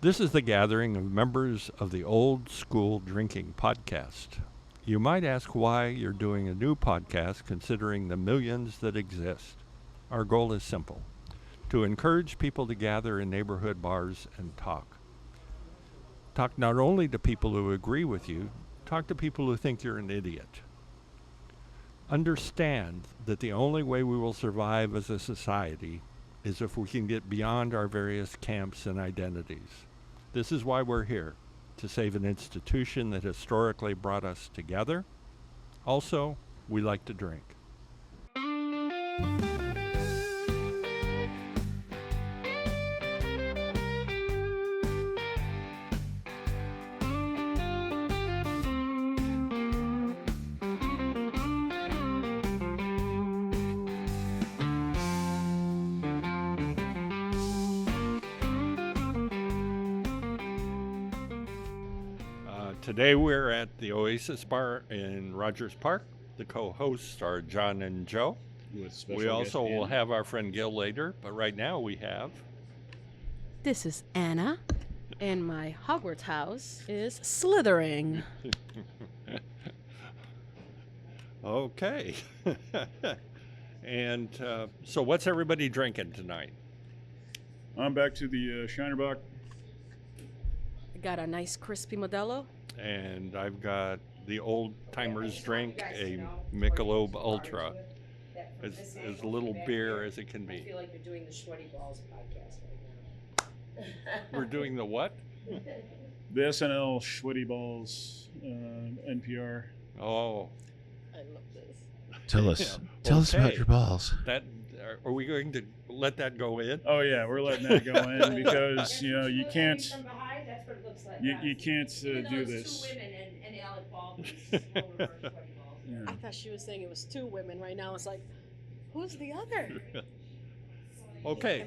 This is the gathering of members of the Old School Drinking Podcast. You might ask why you're doing a new podcast considering the millions that exist. Our goal is simple: to encourage people to gather in neighborhood bars and talk. Talk not only to people who agree with you, talk to people who think you're an idiot. Understand that the only way we will survive as a society is if we can get beyond our various camps and identities. This is why we're here, to save an institution that historically brought us together. Also, we like to drink. Today we're at the Oasis bar in Rogers Park. The co-hosts are John and Joe. We also will have our friend Gil later, but right now we have... This is Anna, and my Hogwarts house is slithering. Okay. And so what's everybody drinking tonight? I'm back to the Shinerbach. I got a nice crispy Modelo. And I've got the old timers drink, a Michelob Ultra. As little beer as it can be. I feel like you're doing the Sweaty Balls podcast right now. We're doing the what? The SNL Sweaty Balls NPR. Oh. I love this. Tell us about your balls. Are we going to let that go in? Oh yeah, we're letting that go in because you can't. From behind, that's what it looks like. You can't do It's this. two women and Alec Baldwin's over Sweaty Balls. Yeah. I thought she was saying it was two women. Right now it's like, who's the other? Okay.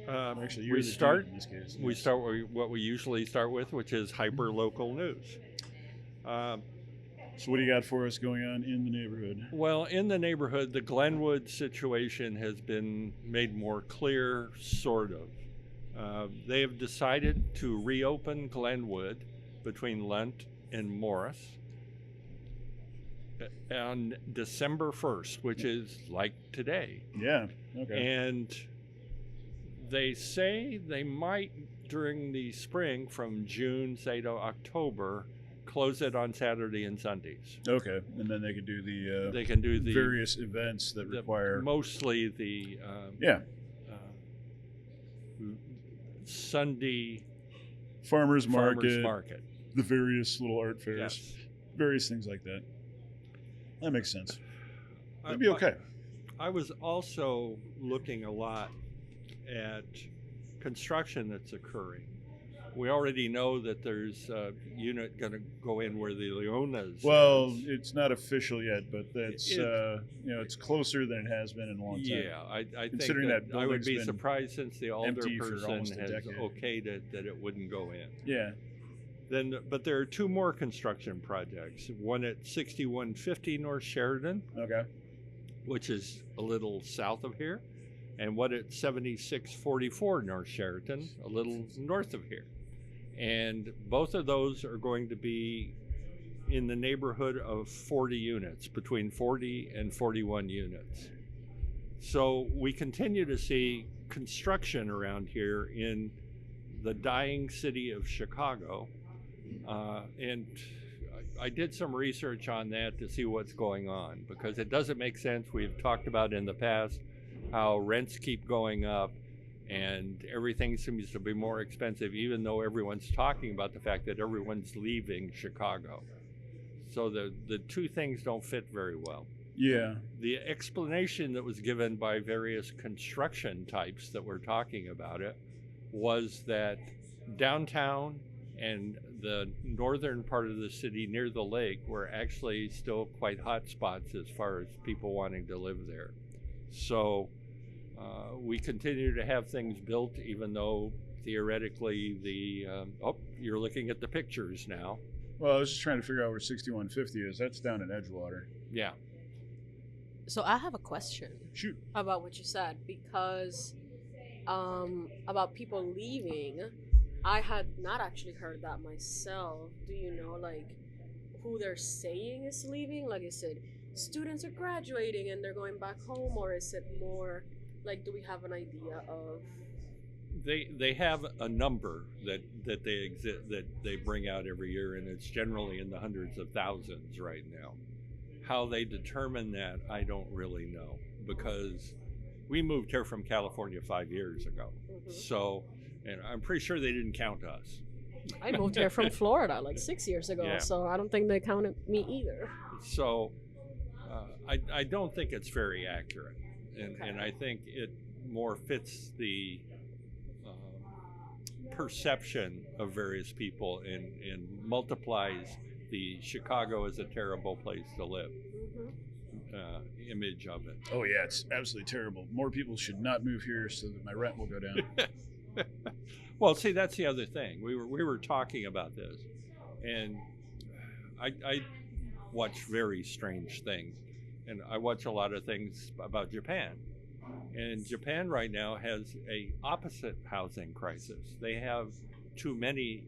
Actually, you're we the start. dude in this case. We start with what we usually start with, which is hyper local news. So what do you got for us going on in the neighborhood? Well, in the neighborhood, the Glenwood situation has been made more clear, sort of. They have decided to reopen Glenwood between Lent and Morris on December 1st, which is like today. Yeah. Okay. And they say they might, during the spring, from June, say, to October, close it on Saturday and Sundays. Okay, and then they can do the They can do the various events that require mostly the Sunday farmers market, market. the various little art fairs, Yes. various things like that. That makes sense. It'd be okay. I was also looking a lot at construction that's occurring. We already know that there's a unit going to go in where the Leonas Well, is. it's not official yet, but that's it's closer than it has been in a long time. Yeah, I Considering think that I would building's be been surprised since the empty for alderperson almost a has decade. okayed it that it wouldn't go in. Yeah. But there are two more construction projects. One at 6150 North Sheridan, Okay. which is a little south of here, and one at 7644 North Sheridan, a little north of here. And both of those are going to be in the neighborhood of 40 units, between 40 and 41 units. So we continue to see construction around here in the dying city of Chicago. And I did some research on that to see what's going on, because it doesn't make sense. We've talked about in the past how rents keep going up and everything seems to be more expensive, even though everyone's talking about the fact that everyone's leaving Chicago. So the two things don't fit very well. Yeah. The explanation that was given by various construction types that were talking about it was that downtown and the northern part of the city near the lake were actually still quite hot spots as far as people wanting to live there. So we continue to have things built, even though theoretically you're looking at the pictures now. Well, I was just trying to figure out where 6150 is. That's down in Edgewater. Yeah. So I have a question Shoot. about what you said, because about people leaving. I had not actually heard that myself. Do you know, like, who they're saying is leaving? Like, is it students are graduating and they're going back home, or is it more like, do we have an idea of? They have a number that they exist that they bring out every year, and it's generally in the hundreds of thousands right now. How they determine that, I don't really know, because we moved here from California 5 years ago. Mhm. So, and I'm pretty sure they didn't count us. I moved here from Florida like 6 years ago, Yeah. so I don't think they counted me either. So I don't think it's very accurate, and I think it more fits the perception of various people and multiplies the Chicago is a terrible place to live image of it. Oh yeah, it's absolutely terrible. More people should not move here so that my rent will go down. Well, see, that's the other thing. We were talking about this, and I watch very strange things, and I watch a lot of things about Japan. And Japan right now has a opposite housing crisis. They have too many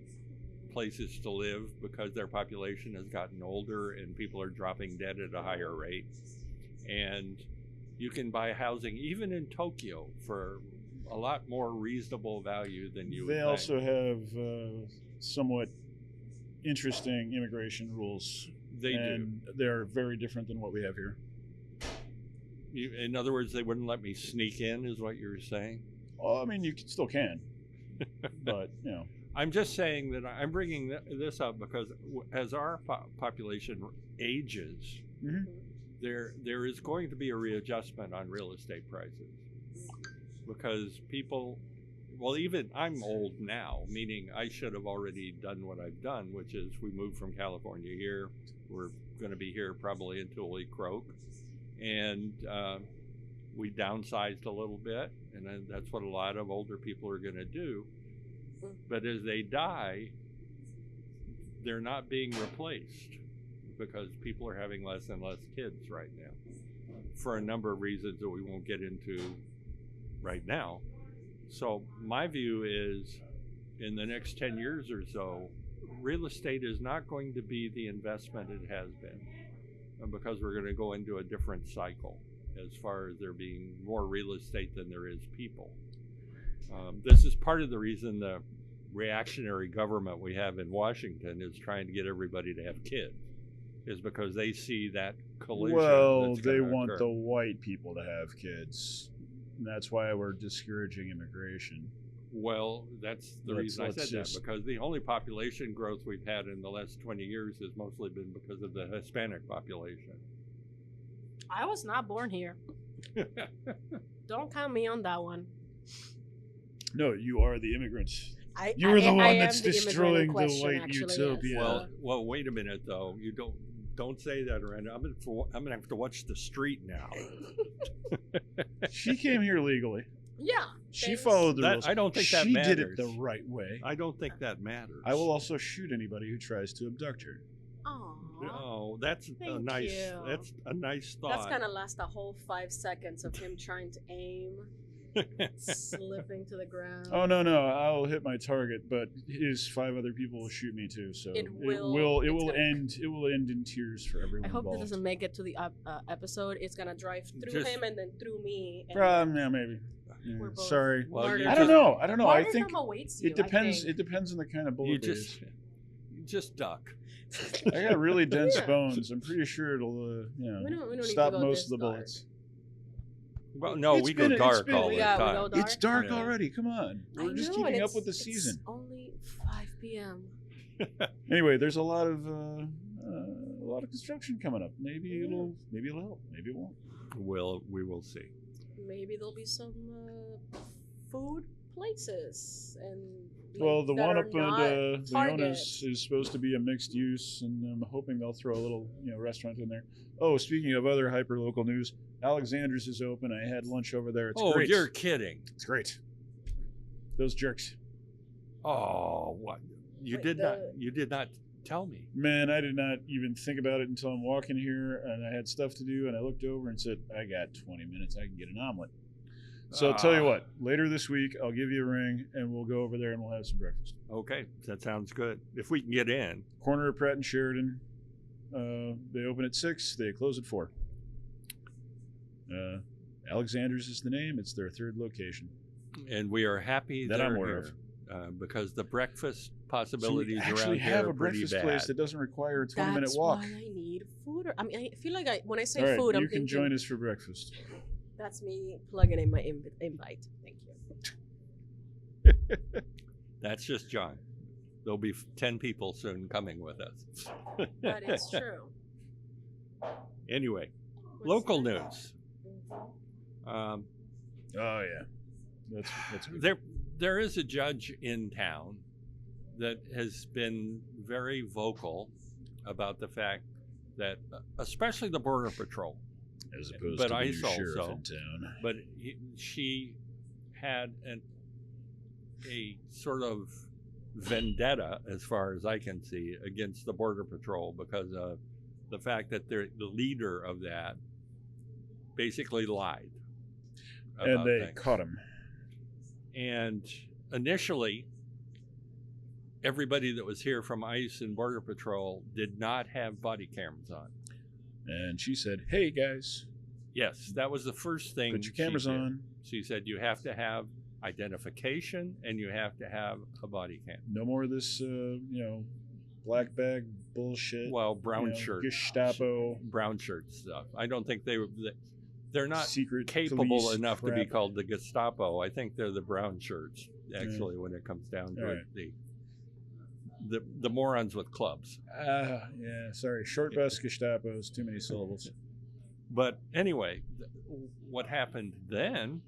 places to live because their population has gotten older and people are dropping dead at a higher rate. And you can buy housing even in Tokyo for a lot more reasonable value than you would They think. also have somewhat interesting immigration rules. They and they're very different than what we have here. In other words, they wouldn't let me sneak in, is what you're saying? Well, I mean, you still can, but you know. I'm just saying that I'm bringing this up because as our population ages, Mhm. there is going to be a readjustment on real estate prices because people, well, even I'm old now, meaning I should have already done what I've done, which is we moved from California here. We're going to be here probably until we croak, and we downsized a little bit, and then that's what a lot of older people are going to do. But as they die, they're not being replaced because people are having less and less kids right now for a number of reasons that we won't get into right now. So my view is in the next 10 years or so, real estate is not going to be the investment it has been because we're going to go into a different cycle as far as there being more real estate than there is people. This is part of the reason the reactionary government we have in Washington is trying to get everybody to have kids, is because they see that collision. Well, that's they gonna want occur. the white people to have kids. And that's why we're discouraging immigration. Well, that's the reason I said let's that, because the only population growth we've had in the last 20 years has mostly been because of the Hispanic population. I was not born here. Don't count me on that one. No, you are the immigrants. I You're the one am that's the immigrant in destroying the question, white actually, utopia. yes. Well, wait a minute though. You don't say that, Miranda. I'm gonna have to watch The Street now. She came here legally. Yeah. She Thanks. followed the That- rules. I don't think that she did it matters. the right way. I don't think that matters. I will also shoot anybody who tries to abduct her. Aw. Oh, that's a Thank nice. you. That's a nice thought. That's gonna last a whole 5 seconds of him trying to aim, slipping to the ground. Oh no, I'll hit my target, but his 5 other people will shoot me too. So It it will- will it's gonna- end in tears for everyone I hope involved. this doesn't make it to the episode. It's gonna drive through Just- him and then through me. And Yeah, maybe. Yeah, We're both sorry. Well, martyrs. you I don't know. I don't know. I think Martyrdom awaits you, it depends. I think. It depends on the kind of bullet you it just is. you just duck. I got really dense Yeah. bones. I'm pretty sure it'll, We don't need to stop go most this of the dark. bullets. Well, no, It's we been- go it's dark been- all We the go time. dark? It's dark Yeah. already. Come on, we're just I know, keeping and up with the it's season. only 5 p.m. Anyway, there's a lot of construction coming up. Maybe it'll help. Maybe it won't. We will see. Maybe there'll be some food places and. Well, the that one are up not in Target. Leonis is supposed to be a mixed use, and I'm hoping they'll throw a little, restaurant in there. Oh, speaking of other hyper local news, Alexander's is open. I had lunch over there. It's great. You're kidding. It's great. Those jerks. Oh, what? You Wait, did not tell me. Man, I did not even think about it until I'm walking here, and I had stuff to do, and I looked over and said, I got 20 minutes. I can get an omelet. So I'll tell you what. Later this week, I'll give you a ring, and we'll go over there and we'll have some breakfast. Okay, that sounds good. If we can get in. Corner of Pratt and Sheridan. They open at 6. They close at 4. Alexander's is the name. It's their 3rd location. And we are happy that they're I'm aware here, of. Because the breakfast So possibilities we around actually here have are a pretty breakfast bad. place that doesn't require a 20-minute That's walk. why I need food. I mean, I feel like when I say All right, food, you I'm can thinking join us for breakfast. that's me plugging in my invite. Thank you. That's just John. There'll be 10 people soon coming with us. That is true. Anyway, What's local next? news. Oh yeah, that's good. There is a judge in town that has been very vocal about the fact that, especially the Border Patrol, As opposed but to the ICE new sheriff also. in town. but she had a sort of vendetta, as far as I can see, against the Border Patrol because of the fact that the leader of that basically lied. And about they things. caught him. And initially, everybody that was here from ICE and Border Patrol did not have body cameras on. And she said, "Hey guys, Yes, that was the first thing. put your cameras she did. on. She said you have to have identification and you have to have a body cam. No more of this, black bag bullshit. Well, brown shirt, Gestapo, brown shirt stuff. I don't think they're not secret capable police enough to be crap. called the Gestapo. I think they're the brown shirts. Actually, when it comes down to All it, the morons with clubs. Yeah, sorry. Short bus Gestapos, too many syllables. But anyway, what happened then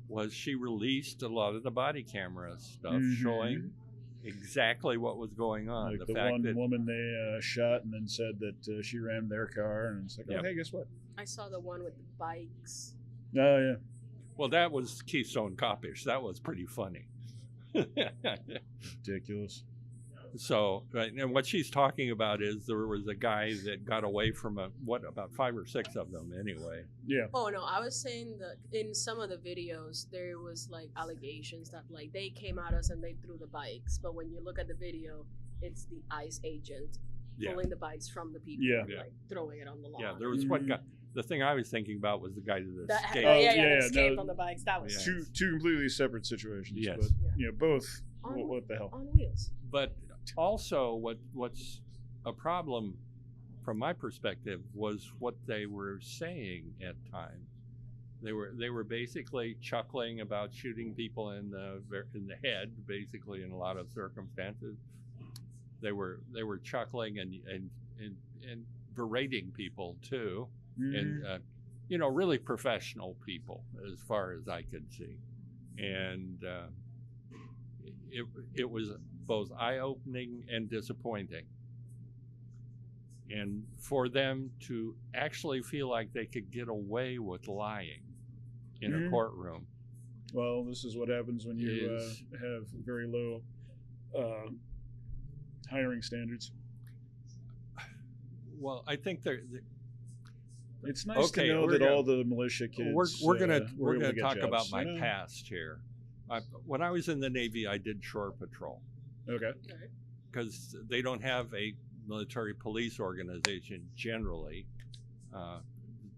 was she released a lot of the body camera stuff Mhm. showing exactly what was going on. Like the fact one that woman they shot and then said that she ran their car, and it's like, Yep. oh, hey, guess what? I saw the one with the bikes. Oh, yeah. well, that was Keystone Copish. That was pretty funny. Ridiculous. So, right, and what she's talking about is there was a guy that got away from about 5 or 6 of them anyway. Yeah. Oh no, I was saying that in some of the videos there was like allegations that like they came at us and they threw the bikes, but when you look at the video, it's the ICE agent Yeah. pulling the bikes from the people, Yeah. and, like throwing it on the lawn. Yeah, there was one guy. The thing I was thinking about was the guy that That, escaped. Oh, yeah, yeah, that escaped no, on the bikes. That was Yeah. Two completely separate situations. Yes. But, Yeah. both. On- What the hell? on wheels. But also, what's a problem from my perspective was what they were saying at times. They were basically chuckling about shooting people in the head, basically in a lot of circumstances. They were chuckling and berating people too, Mhm. and really professional people as far as I could see, and it was both eye-opening and disappointing. And for them to actually feel like they could get away with lying in a Mhm. courtroom. Well, this is what happens when you Is- have very low hiring standards. Well, I think It's nice Okay, to know we're that gonna- all the militia kids. we're gonna were able to get talk jobs, about my you know? past here. When I was in the Navy, I did shore patrol Okay. Okay. because they don't have a military police organization generally.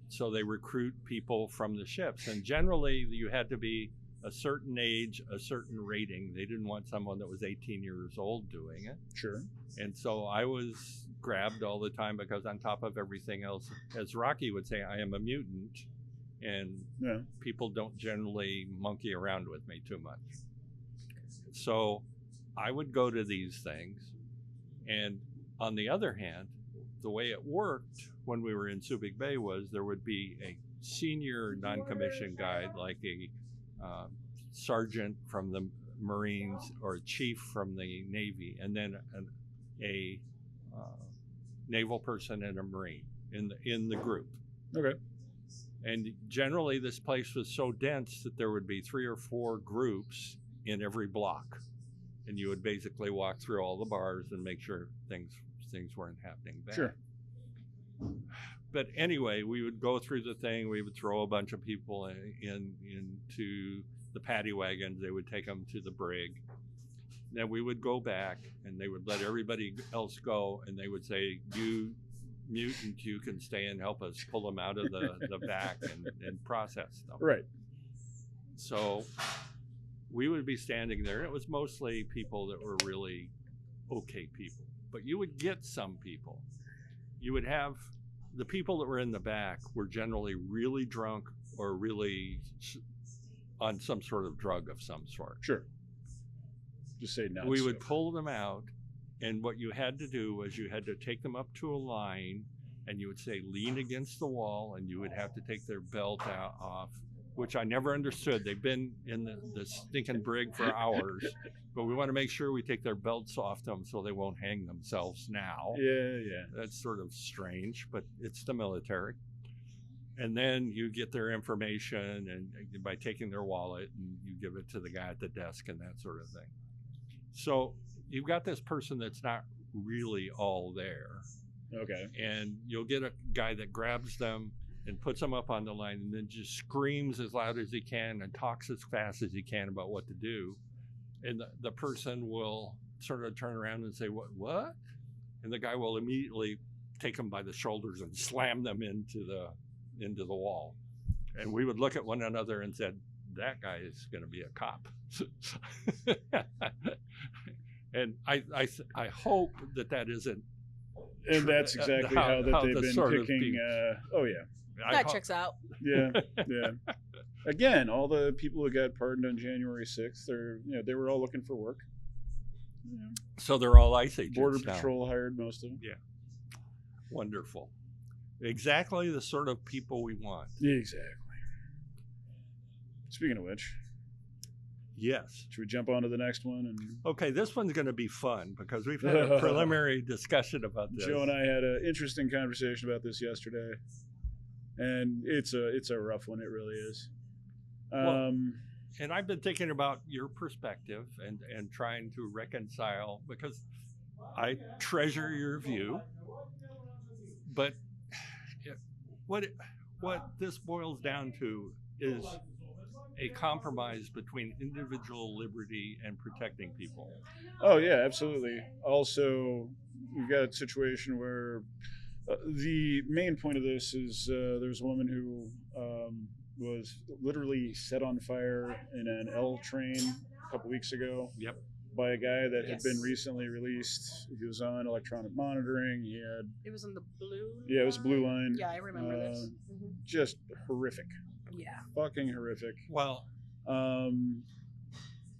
So they recruit people from the ships, and generally you had to be a certain age, a certain rating. They didn't want someone that was 18 years old doing it. Sure. And so I was grabbed all the time because on top of everything else, as Rocky would say, I am a mutant, and Yeah. people don't generally monkey around with me too much. So I would go to these things, and on the other hand, the way it worked when we were in Subic Bay was there would be a senior non-commissioned guy, like a sergeant from the Marines or a chief from the Navy, and then a naval person and a Marine in the group. Okay. And generally, this place was so dense that there would be 3 or 4 groups in every block, and you would basically walk through all the bars and make sure things weren't happening bad. Sure. But anyway, we would go through the thing. We would throw a bunch of people into the paddy wagons. They would take them to the brig. Then we would go back, and they would let everybody else go, and they would say, "You mutant, you can stay and help us pull them out of the back and process them." Right. So we would be standing there, and it was mostly people that were really okay people. But you would get some people. You would have the people that were in the back were generally really drunk or really on some sort of drug of some sort. Sure. Just say no. We would pull them out, and what you had to do was you had to take them up to a line, and you would say, lean against the wall, and you would have to take their belt off, which I never understood. They've been in the stinking brig for hours, but we want to make sure we take their belts off them so they won't hang themselves now. Yeah. That's sort of strange, but it's the military. And then you get their information and by taking their wallet, and you give it to the guy at the desk and that sort of thing. So you've got this person that's not really all there. Okay. And you'll get a guy that grabs them and puts them up on the line and then just screams as loud as he can and talks as fast as he can about what to do. And the person will sort of turn around and say, what? And the guy will immediately take them by the shoulders and slam them into the wall. And we would look at one another and said, that guy is going to be a cop. And I hope that isn't. And that's exactly how they've been picking. Oh yeah. That checks out. Yeah. Again, all the people who got pardoned on January 6th, they were all looking for work. Yeah. So they're all ICE agents. Border now. Patrol hired most of them. Yeah. Wonderful. Exactly the sort of people we want. Yeah, exactly. Speaking of which. Yes. Should we jump on to the next one? Okay, this one's going to be fun because we've had a preliminary discussion about this. Joe and I had an interesting conversation about this yesterday, and it's a rough one. It really is. And I've been thinking about your perspective and trying to reconcile, because I treasure your view, but what this boils down to is a compromise between individual liberty and protecting people. Oh yeah, absolutely. Also, you've got a situation where the main point of this is there's a woman who was literally set on fire in an L train a couple weeks ago. Yep. By a guy that had been recently released. He was on electronic monitoring. It was on the blue. Yeah, it was Blue Line. Yeah, I remember this. Just horrific. Yeah. Fucking horrific. Well,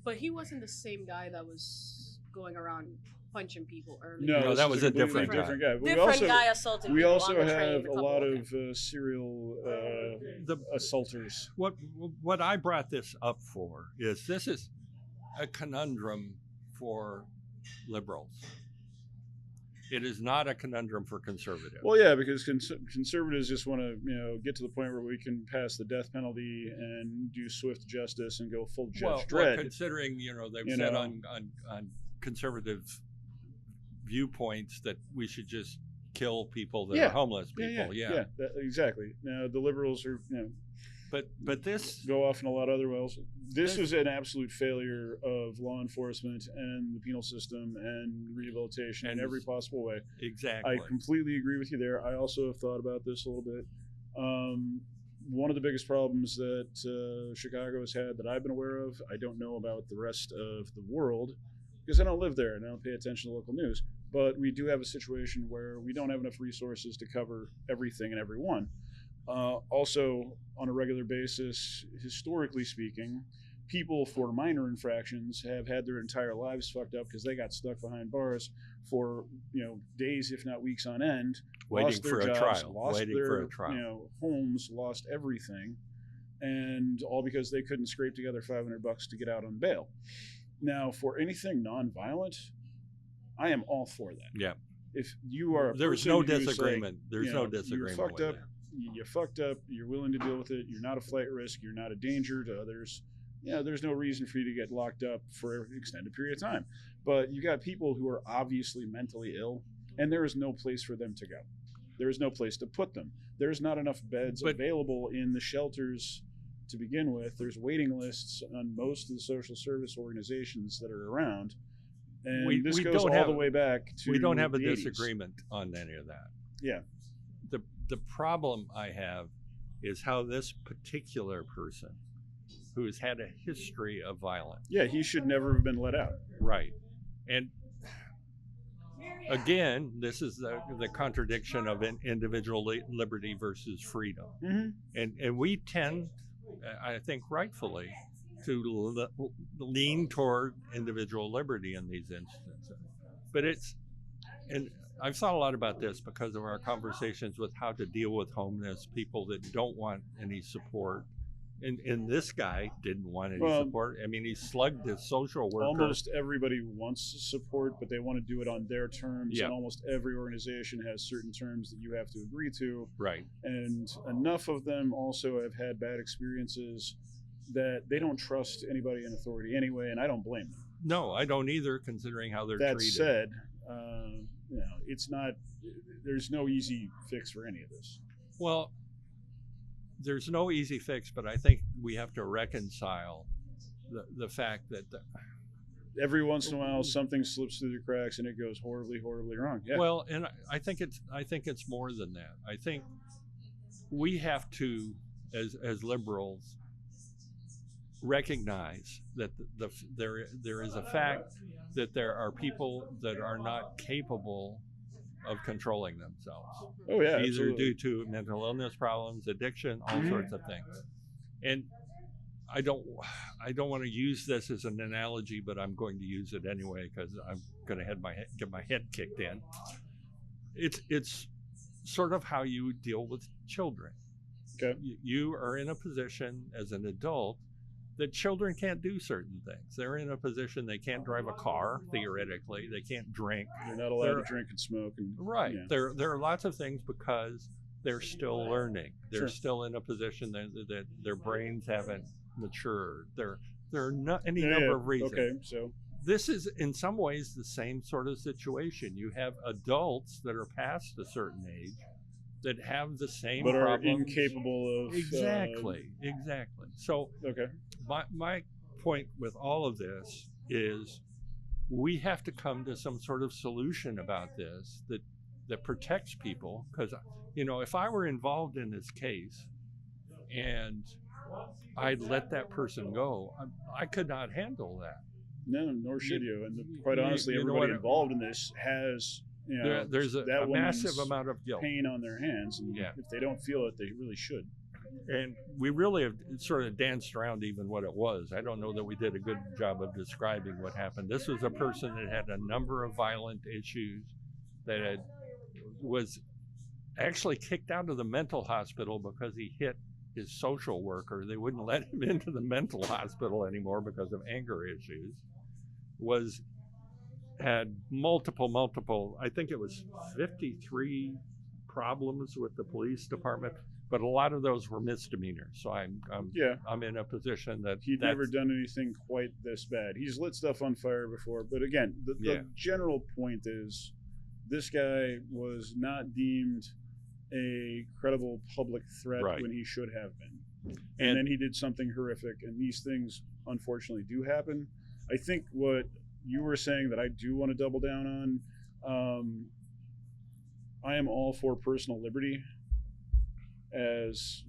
but he wasn't the same guy that was going around punching people earlier. No, that was a different guy. Different guy assaulting we people also on the train. have a lot of serial assaulters. What I brought this up for is this is a conundrum for liberals. It is not a conundrum for conservatives. Well, yeah, because conservatives just want to, get to the point where we can pass the death penalty and do swift justice and go full Judge Dredd. Well, considering they've said on conservative viewpoints that we should just kill people that are homeless people. Yeah, exactly. Now the liberals are, but this go off in a lot of other ways. This was an absolute failure of law enforcement and the penal system and rehabilitation in every possible way. Exactly. I completely agree with you there. I also have thought about this a little bit. One of the biggest problems that Chicago has had that I've been aware of, I don't know about the rest of the world because I don't live there and I don't pay attention to local news, but we do have a situation where we don't have enough resources to cover everything and everyone. Also, on a regular basis, historically speaking, people for minor infractions have had their entire lives fucked up because they got stuck behind bars for days, if not weeks on end, waiting for a trial, lost their homes, lost everything, and all because they couldn't scrape together $500 to get out on bail. Now, for anything nonviolent, I am all for that. Yeah. If you are, there's no disagreement. There's no disagreement. You're fucked up. You fucked up. You're willing to deal with it. You're not a flight risk. You're not a danger to others. There's no reason for you to get locked up for an extended period of time. But you got people who are obviously mentally ill, and there is no place for them to go. There's no place to put them. There's not enough beds available in the shelters to begin with. There's waiting lists on most of the social service organizations that are around. And this goes all the way back to we don't have a the 80s. disagreement on any of that. Yeah. The problem I have is how this particular person, who has had a history of violence, Yeah, he should never have been let out. right, and again, this is the contradiction of individual liberty versus freedom, and we tend, I think, rightfully, to lean toward individual liberty in these instances, but and I've thought a lot about this because of our conversations with how to deal with homeless people that don't want any support. And this guy didn't want any support. I mean, he slugged his social worker. Almost everybody wants support, but they want to do it on their terms. Yeah. And almost every organization has certain terms that you have to agree to. Right. And enough of them also have had bad experiences that they don't trust anybody in authority anyway, and I don't blame them. No, I don't either, considering how they're That treated. said, it's not. There's no easy fix for any of this. Well, there's no easy fix, but I think we have to reconcile the fact that Every once in a while, something slips through the cracks and it goes horribly, horribly wrong. Yeah. well, and I think it's more than that. I think we have to, as liberals, recognize that there is a fact that there are people that are not capable of controlling themselves. Oh yeah, Either absolutely. due to mental illness problems, addiction, all sorts of things. And I don't want to use this as an analogy, but I'm going to use it anyway because I'm going to get my head kicked in. It's sort of how you deal with children. Okay. You are in a position as an adult that children can't do certain things. They're in a position they can't drive a car, theoretically. They can't drink. They're not allowed to drink and smoke. And, Right. Yeah. There are lots of things because they're still learning. They're Sure. still in a position that their brains haven't matured. There are any Yeah, number yeah. of reasons. Okay, so This is in some ways the same sort of situation. You have adults that are past a certain age that have the same but are problems. incapable of Exactly. So Okay. my point with all of this is we have to come to some sort of solution about this that protects people, because if I were involved in this case and I'd let that person go, I could not handle that. No, nor should you. And quite honestly, you know everybody what? involved in this has There's a that massive woman's amount of guilt. pain on their hands, and Yeah. if they don't feel it, they really should. And we really have sort of danced around even what it was. I don't know that we did a good job of describing what happened. This was a person that had a number of violent issues, that was actually kicked out of the mental hospital because he hit his social worker. They wouldn't let him into the mental hospital anymore because of anger issues. Had multiple, I think it was 53 problems with the police department, but a lot of those were misdemeanors. So I'm in a position that He'd never done anything quite this bad. He's lit stuff on fire before, but again, the general point is this guy was not deemed a credible public threat Right. when he should have been. And And then he did something horrific, and these things unfortunately do happen. I think what you were saying that I do want to double down on, I am all for personal liberty as,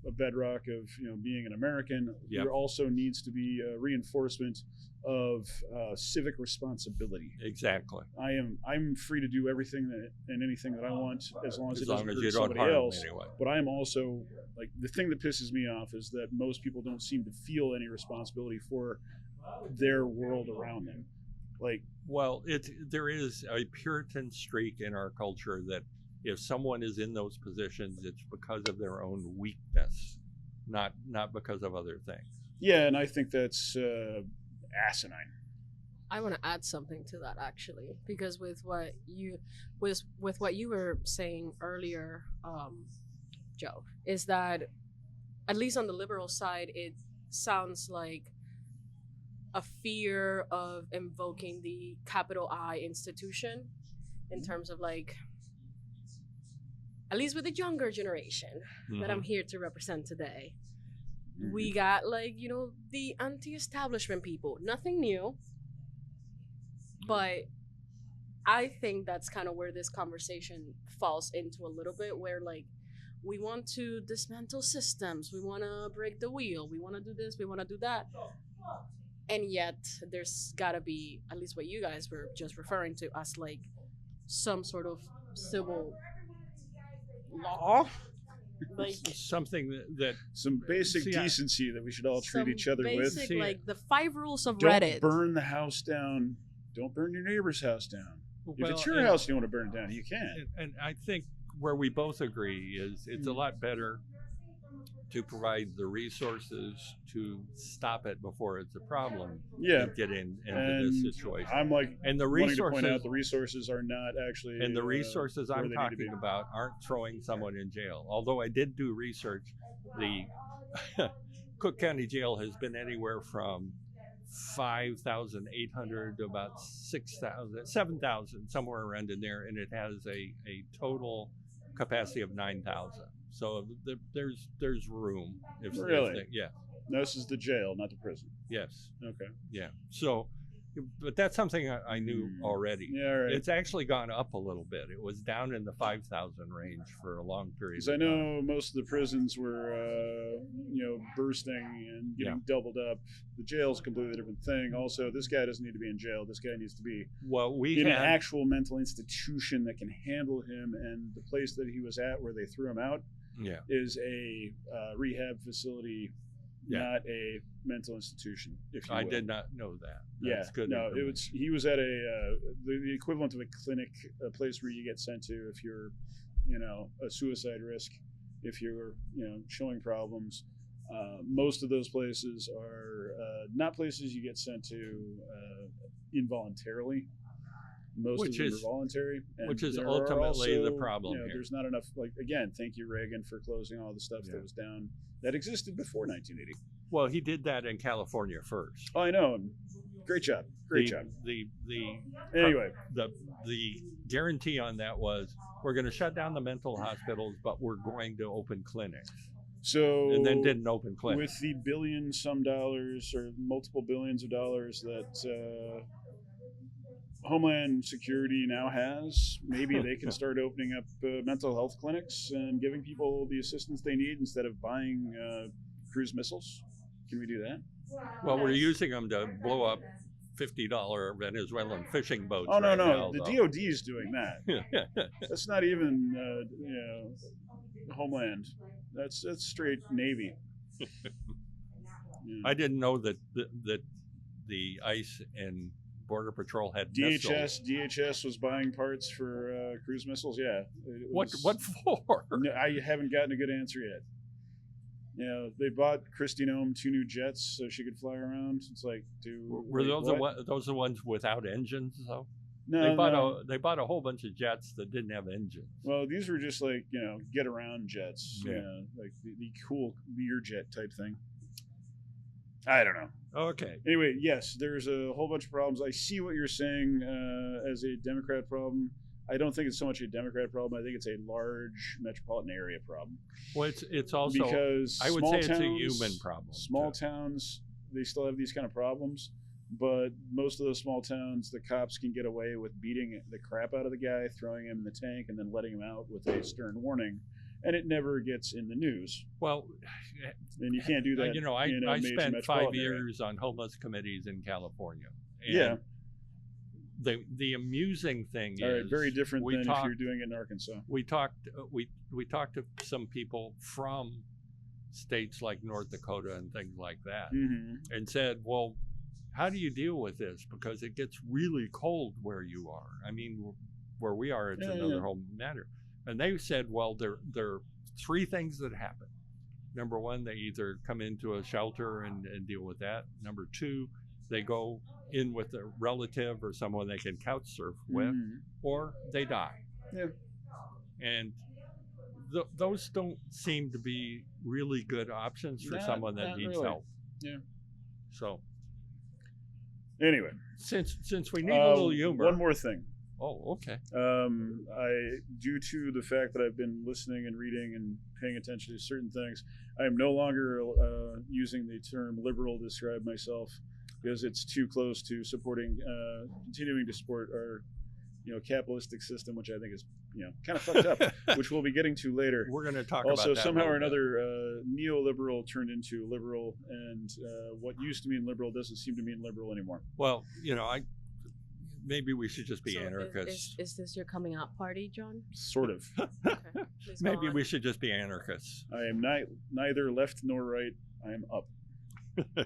a bedrock of, being an American. Yep. There also needs to be a reinforcement of civic responsibility. exactly. I'm free to do everything and anything that I want as long as it doesn't hurt you don't somebody harm else. anyone. But I'm also the thing that pisses me off is that most people don't seem to feel any responsibility for their world around them. Well, there is a Puritan streak in our culture that if someone is in those positions, it's because of their own weakness, not because of other things. Yeah, and I think that's asinine. I want to add something to that actually, because with what you were saying earlier, Joe, is that at least on the liberal side, it sounds like a fear of invoking the capital I institution in terms of at least with the younger generation that I'm Mhm. here to represent today, we got like, you know, the anti-establishment people. Nothing new, but I think that's kind of where this conversation falls into a little bit, where like we want to dismantle systems, we want to break the wheel, we want to do this, we want to do that, and yet there's got to be, at least what you guys were just referring to as like some sort of civil law, like Something that Some basic See, decency that we should all treat some each other with. basic, See, like the 5 rules of Don't Reddit. burn the house down. Don't burn your neighbor's house down. If it's your and- house and you want to burn it down, you can. and I think where we both agree is it's a lot better to provide the resources to stop it before it's a problem. Yeah. than get into And this situation. I'm like And the wanting to point resources out the resources are not actually. and the resources where I'm they need to be. talking about aren't throwing someone in jail. Although I did do research, the Cook County Jail has been anywhere from 5,800 to about 6,000, 7,000, somewhere around in there, and it has a total capacity of 9,000. So there's room. If Really? yeah. No, this is the jail, not the prison. Yes. Okay. Yeah. So, but that's something I knew already. Yeah, all right. It's actually gone up a little bit. It was down in the 5,000 range for a long period. Because I of time. know most of the prisons were, bursting and getting doubled up. The jail's a completely different thing. Also, this guy doesn't need to be in jail. This guy needs to be Well, we in had an actual mental institution that can handle him. And the place that he was at, where they threw him out, yeah. is a rehab facility, Yeah. not a mental institution. If you I will. did not know that. Yeah, That's good. no, information. he was at the equivalent of a clinic, a place where you get sent to if you're, a suicide risk, if you're, showing problems. Most of those places are not places you get sent to involuntarily. Most Which of them is- are voluntary, and which is there are ultimately the also, problem here. There's not enough. Like again, thank you Reagan for closing all the stuff Yeah. that was down that existed before 1980. Well, he did that in California first. Oh, I know. Great job. Great the, job. The Anyway, the guarantee on that was we're going to shut down the mental hospitals, but we're going to open clinics, so and then didn't open clinics. with the billion-some dollars or multiple billions of dollars that Homeland Security now has, maybe they can start opening up mental health clinics and giving people the assistance they need instead of buying cruise missiles. Can we do that? Well, we're using them to blow up $50 Venezuelan fishing boats. Oh, no, right no. now, The though. DOD is doing that. That's not even, Homeland. That's straight Navy. Yeah. I didn't know that the ICE and Border Patrol had missiles. DHS was buying parts for cruise missiles. Yeah. It What was- for? No, I haven't gotten a good answer yet. They bought Christy Nome 2 new jets so she could fly around. It's like, Were those the ones without engines though? No, They bought a whole bunch of jets that didn't have engines. Well, these were just like get around jets. Yeah. Like the cool Learjet type thing. I don't know. Okay. Anyway, yes, there's a whole bunch of problems. I see what you're saying as a Democrat problem. I don't think it's so much a Democrat problem. I think it's a large metropolitan area problem. Well, it's also Because I would small say it's a towns- human problem. Small too. towns, they still have these kind of problems, but most of those small towns, the cops can get away with beating the crap out of the guy, throwing him in the tank, and then letting him out with a stern warning, and it never gets in the news. Well, And you can't do that. I in a major spent 5 metropolitan area. years on homeless committees in California. And Yeah. The amusing thing All right, is very different we than talked- if you're doing it in Arkansas. we talked to some people from states like North Dakota and things like that, Mm-hmm. and said, well, how do you deal with this? Because it gets really cold where you are. I mean, where we are, it's Yeah, another yeah. whole matter. And they said, well, there are 3 things that happen. Number 1, they either come into a shelter and deal with that. Number 2, they go in with a relative or someone they can couch surf with, Mhm. or they die. Yeah. And those don't seem to be really good options for Not- someone that not needs really. help. Yeah. So Anyway, since we need a little humor, one more thing. Oh, okay. Due to the fact that I've been listening and reading and paying attention to certain things, I am no longer using the term liberal to describe myself because it's too close to continuing to support our, capitalistic system, which I think is, kind of fucked up, which we'll be getting to later. We're going to talk Also, about that somehow or a little bit. another, neoliberal turned into liberal, and what used to mean liberal doesn't seem to mean liberal anymore. Well, maybe we should just be So anarchists. is this your coming out party, John? Sort of. Okay. Please go Maybe on. we should just be anarchists. I am neither left nor right. I am up. So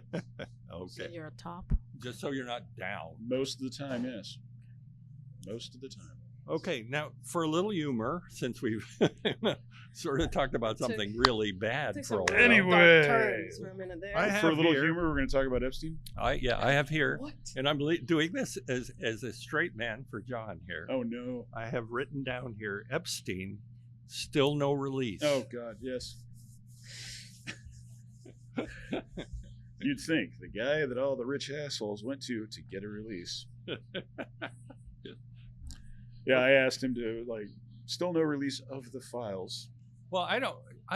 Okay. you're a top. Just so you're not down. Most of the time, yes. Most of the time. Okay, now for a little humor, since we've sort of talked about something really bad Took for a some while. real Anyway. dark turns for a minute there. I have For a little here- humor, we're going to talk about Epstein. I have here, What? and I'm doing this as a straight man for John here. Oh, no. I have written down here, Epstein, still no release. Oh, God, yes. You'd think the guy that all the rich assholes went to get a release. Yeah, I asked him to, still no release of the files. Well, I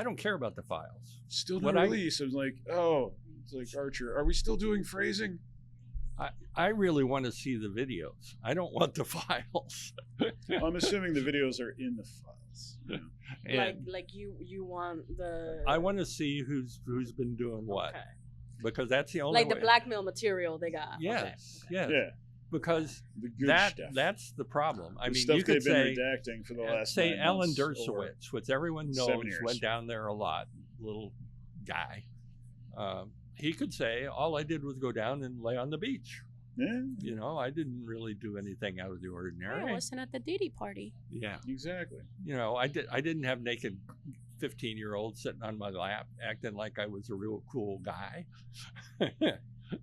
don't care about the files. Still no What I- release. I was like, oh, it's like, Archer, are we still doing phrasing? I really want to see the videos. I don't want the files. I'm assuming the videos are in the files. And Like you want the I want to see who's been doing what, Okay. because that's the only Like the way. blackmail material they got. Yes, Okay. yes. Yeah, Because the good stuff. that's the problem. I The mean, stuff you could they've been say redacting for the last say 9 Alan months or Dershowitz, which everyone 7 knows years. went down there a lot, little guy. He could say, all I did was go down and lay on the beach. Yeah, I didn't really do anything out of the ordinary. I wasn't at the Diddy party. Yeah. exactly. I didn't have naked 15-year-olds sitting on my lap acting like I was a real cool guy.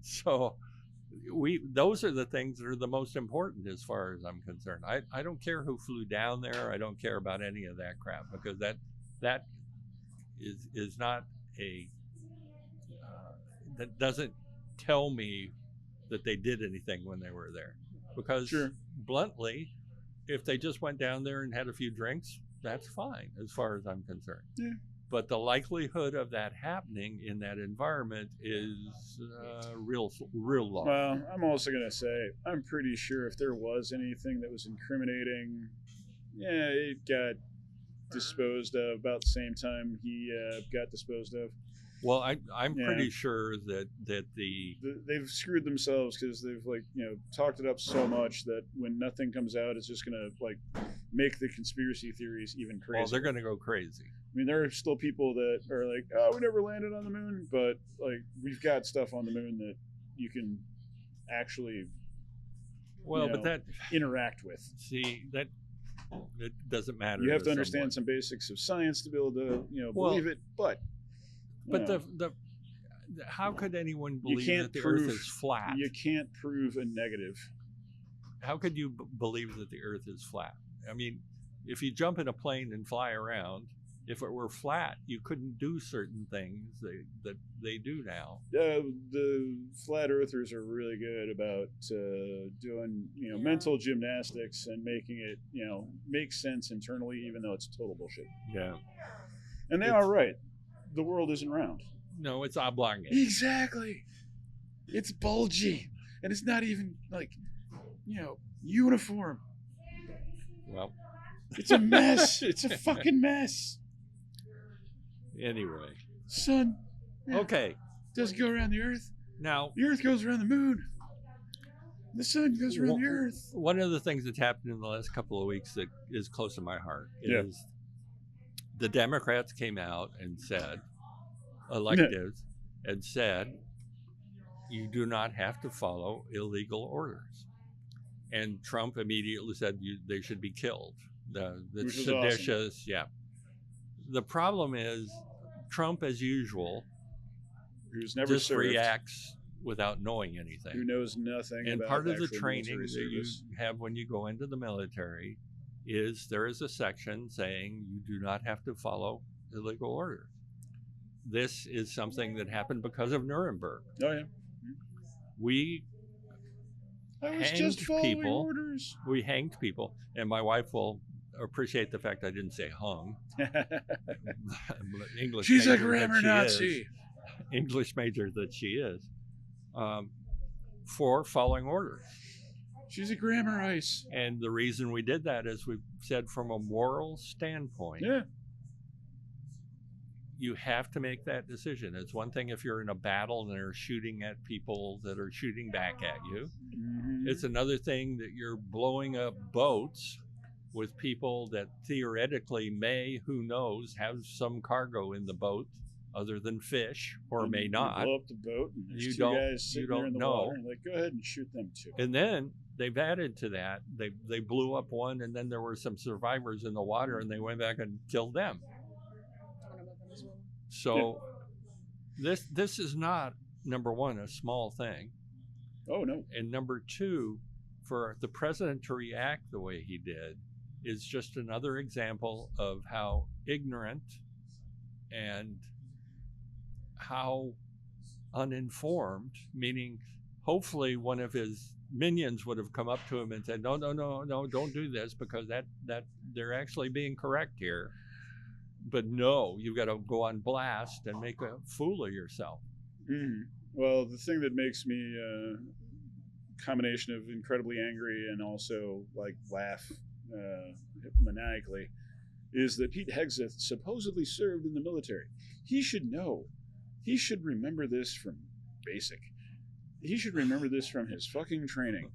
So those are the things that are the most important as far as I'm concerned. I don't care who flew down there. I don't care about any of that crap, because that is not that doesn't tell me that they did anything when they were there. Because Sure. bluntly, if they just went down there and had a few drinks, that's fine as far as I'm concerned. Yeah. But the likelihood of that happening in that environment is real low. Well, I'm also going to say, I'm pretty sure if there was anything that was incriminating, it got disposed of about the same time he got disposed of. Well, I'm Yeah. pretty sure that the They've screwed themselves because they've talked it up so much that when nothing comes out, it's just going to make the conspiracy theories even crazier. well, they're going to go crazy. I mean, there are still people that are like, oh, we never landed on the moon, but we've got stuff on the moon that you can actually Well, but that interact with. that it doesn't matter. You have to someone. understand some basics of science to be able to Well, believe it, but But how could anyone believe can't that the prove- Earth is flat? you can't prove a negative. How could you believe that the Earth is flat? I mean, if you jump in a plane and fly around, if it were flat, you couldn't do certain things that they do now. The flat earthers are really good about doing mental gymnastics and making it make sense internally, even though it's total bullshit. Yeah. And they are right. The world isn't round. No, it's oblong. Exactly. It's bulgy, and it's not even uniform. Well, It's a mess. It's a fucking mess. anyway. Sun Okay. doesn't go around the Earth. Now, The Earth goes around the moon. The sun goes around the Earth. one of the things that's happened in the last couple of weeks that is close to my heart is the Democrats came out and said, electives, and said, you do not have to follow illegal orders. And Trump immediately said they should be killed. The Which is seditious, yeah. The problem is Trump, as usual, Who's never just served. reacts without knowing anything. Who knows nothing And about part of the actual training military that you service. have when you go into the military is there is a section saying you do not have to follow illegal orders. This is something that happened because of Nuremberg. Oh yeah. I was hanged just following people. orders. We hanged people, and my wife will appreciate the fact I didn't say hung. English She's a major that grammar she Nazi. is, English major that she is, for following orders. She's a grammar ice. And the reason we did that is we said from a moral standpoint, Yeah. you have to make that decision. It's one thing if you're in a battle and they're shooting at people that are shooting back at you. Mhm. It's another thing that you're blowing up boats with people that theoretically may, who knows, have some cargo in the boat other than fish, or And may you not. blow up the boat, and there's You two don't- guys you sitting there in the don't know. water, and like, go ahead and shoot them too. And then they've added to that. They blew up one, and then there were some survivors in the water, and they went back and killed them. So this is not, number one, a small thing. Oh no. And number two, for the president to react the way he did is just another example of how ignorant and how uninformed, meaning hopefully one of his minions would have come up to him and said, no, don't do this, because that they're actually being correct here. But no, you've got to go on blast and make a fool of yourself. Mhm. Well, the thing that makes me combination of incredibly angry and also like laugh maniacally is that Pete Hegseth supposedly served in the military. He should know. He should remember this from basic. He should remember this from his fucking training.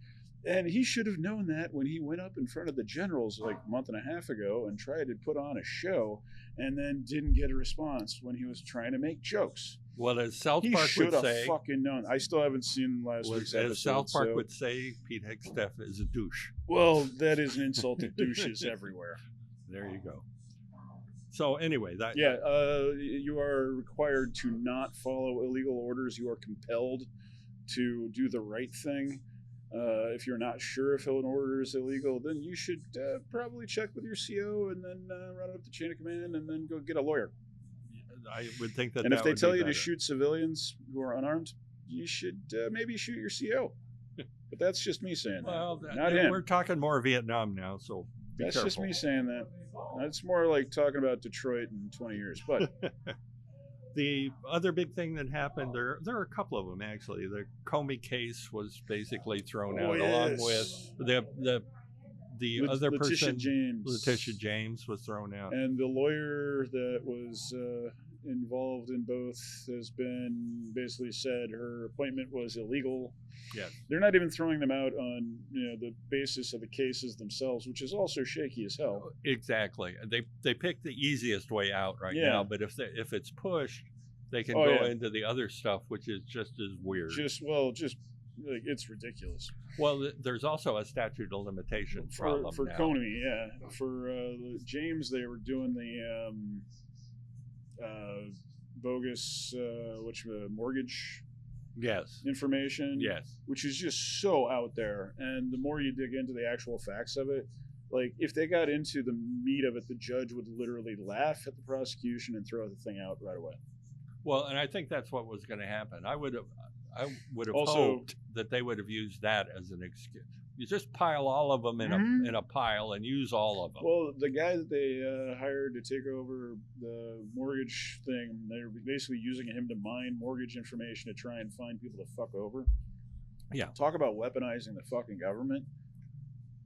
And he should have known that when he went up in front of the generals like a month and a half ago and tried to put on a show and then didn't get a response when he was trying to make jokes. Well, as South He Park should would have say, fucking known. I still haven't seen last week's episode. as South Park so- would say, Pete Hegseth is a douche. Well, that is an insult to douches everywhere. There you go. So anyway, that Yeah, you are required to not follow illegal orders. You are compelled to do the right thing. If you're not sure if an order is illegal, then you should probably check with your CO and then run it up the chain of command and then go get a lawyer. I would think that. And that if they would be tell you better. to shoot civilians who are unarmed, you should maybe shoot your CO. But that's just me saying that. Well, Not him. We're talking more Vietnam now, so be That's careful. just me saying that. It's more like talking about Detroit in 20 years. But The other big thing that happened, there are a couple of them actually. The Comey case was basically thrown out, along with the other Letitia person, James. Letitia James, was thrown out. And the lawyer that was involved in both has been basically said her appointment was illegal. Yes. They're not even throwing them out on the basis of the cases themselves, which is also shaky as hell. Exactly. They picked the easiest way out right Yeah. now, but if it's pushed, they can Oh, go yeah. into the other stuff, which is just as weird. Just like it's ridiculous. Well, there's also a statute of limitations problem For now. Coney, yeah. For James, they were doing the bogus mortgage Yes. information. Yes. Which is just so out there. And the more you dig into the actual facts of it, like if they got into the meat of it, the judge would literally laugh at the prosecution and throw the thing out right away. Well, and I think that's what was going to happen. I would have Also- hoped that they would have used that as an excuse. You just pile all of them in Mhm. a pile and use all of them. Well, the guy that they hired to take over the mortgage thing, they're basically using him to mine mortgage information to try and find people to fuck over. Yeah. Talk about weaponizing the fucking government.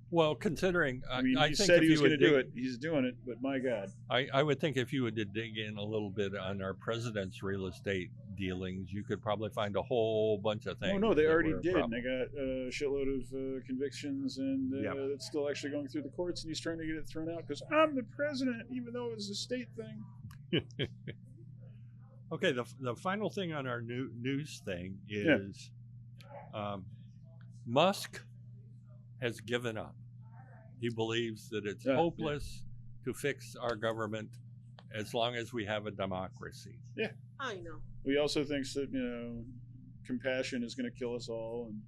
Well, considering I mean, I he think said if he was you going would to do dig- it. He's doing it, but my God. I would think if you would dig in a little bit on our president's real estate dealings, you could probably find a whole bunch of things. Oh, no, they that already were a did. And problem. they got a shitload of convictions, and Yeah. it's still actually going through the courts, and he's trying to get it thrown out because I'm the president, even though it was a state thing. Okay, the final thing on our news thing is Musk has given up. He believes that it's Yeah, hopeless to fix our government as long as we have a democracy. I know. He also thinks that, compassion is going to kill us all, and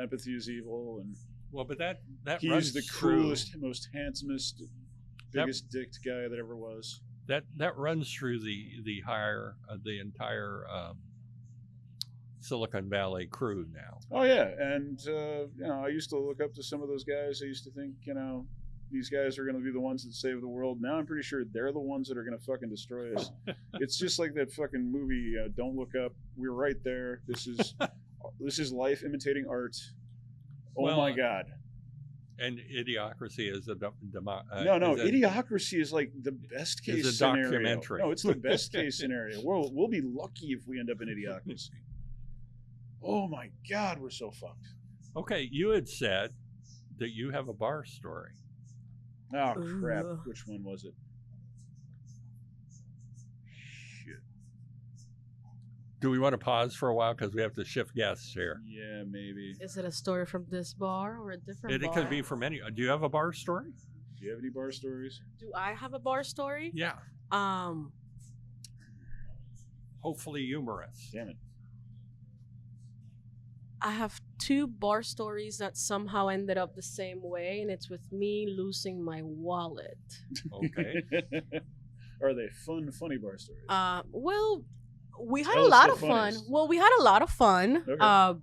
empathy is evil, and Well, but that he's runs the through, coolest, most handsomest, biggest dicked guy that ever was. that runs through the entire Silicon Valley crew now. Oh yeah, and I used to look up to some of those guys. I used to think, these guys are going to be the ones that save the world. Now I'm pretty sure they're the ones that are going to fucking destroy us. It's just like that fucking movie, Don't Look Up. We're right there. This is life imitating art. Oh my God. And Idiocracy is Idiocracy is like the best case a scenario. documentary. No, it's the best case scenario. We'll be lucky if we end up in Idiocracy. Oh my God, we're so fucked. Okay, you had said that you have a bar story. Oh crap! Which one was it? Shit. Do we want to pause for a while because we have to shift guests here? Yeah, maybe. Is it a story from this bar or a different bar? It could be from any. Do you have a bar story? Do you have any bar stories? Do I have a bar story? Yeah. Hopefully humorous. Damn it. I have 2 bar stories that somehow ended up the same way, and it's with me losing my wallet. Okay. Are they funny bar stories? Well, we had Tell a us lot the of fun. funniest. Well, we had a lot of fun. Okay.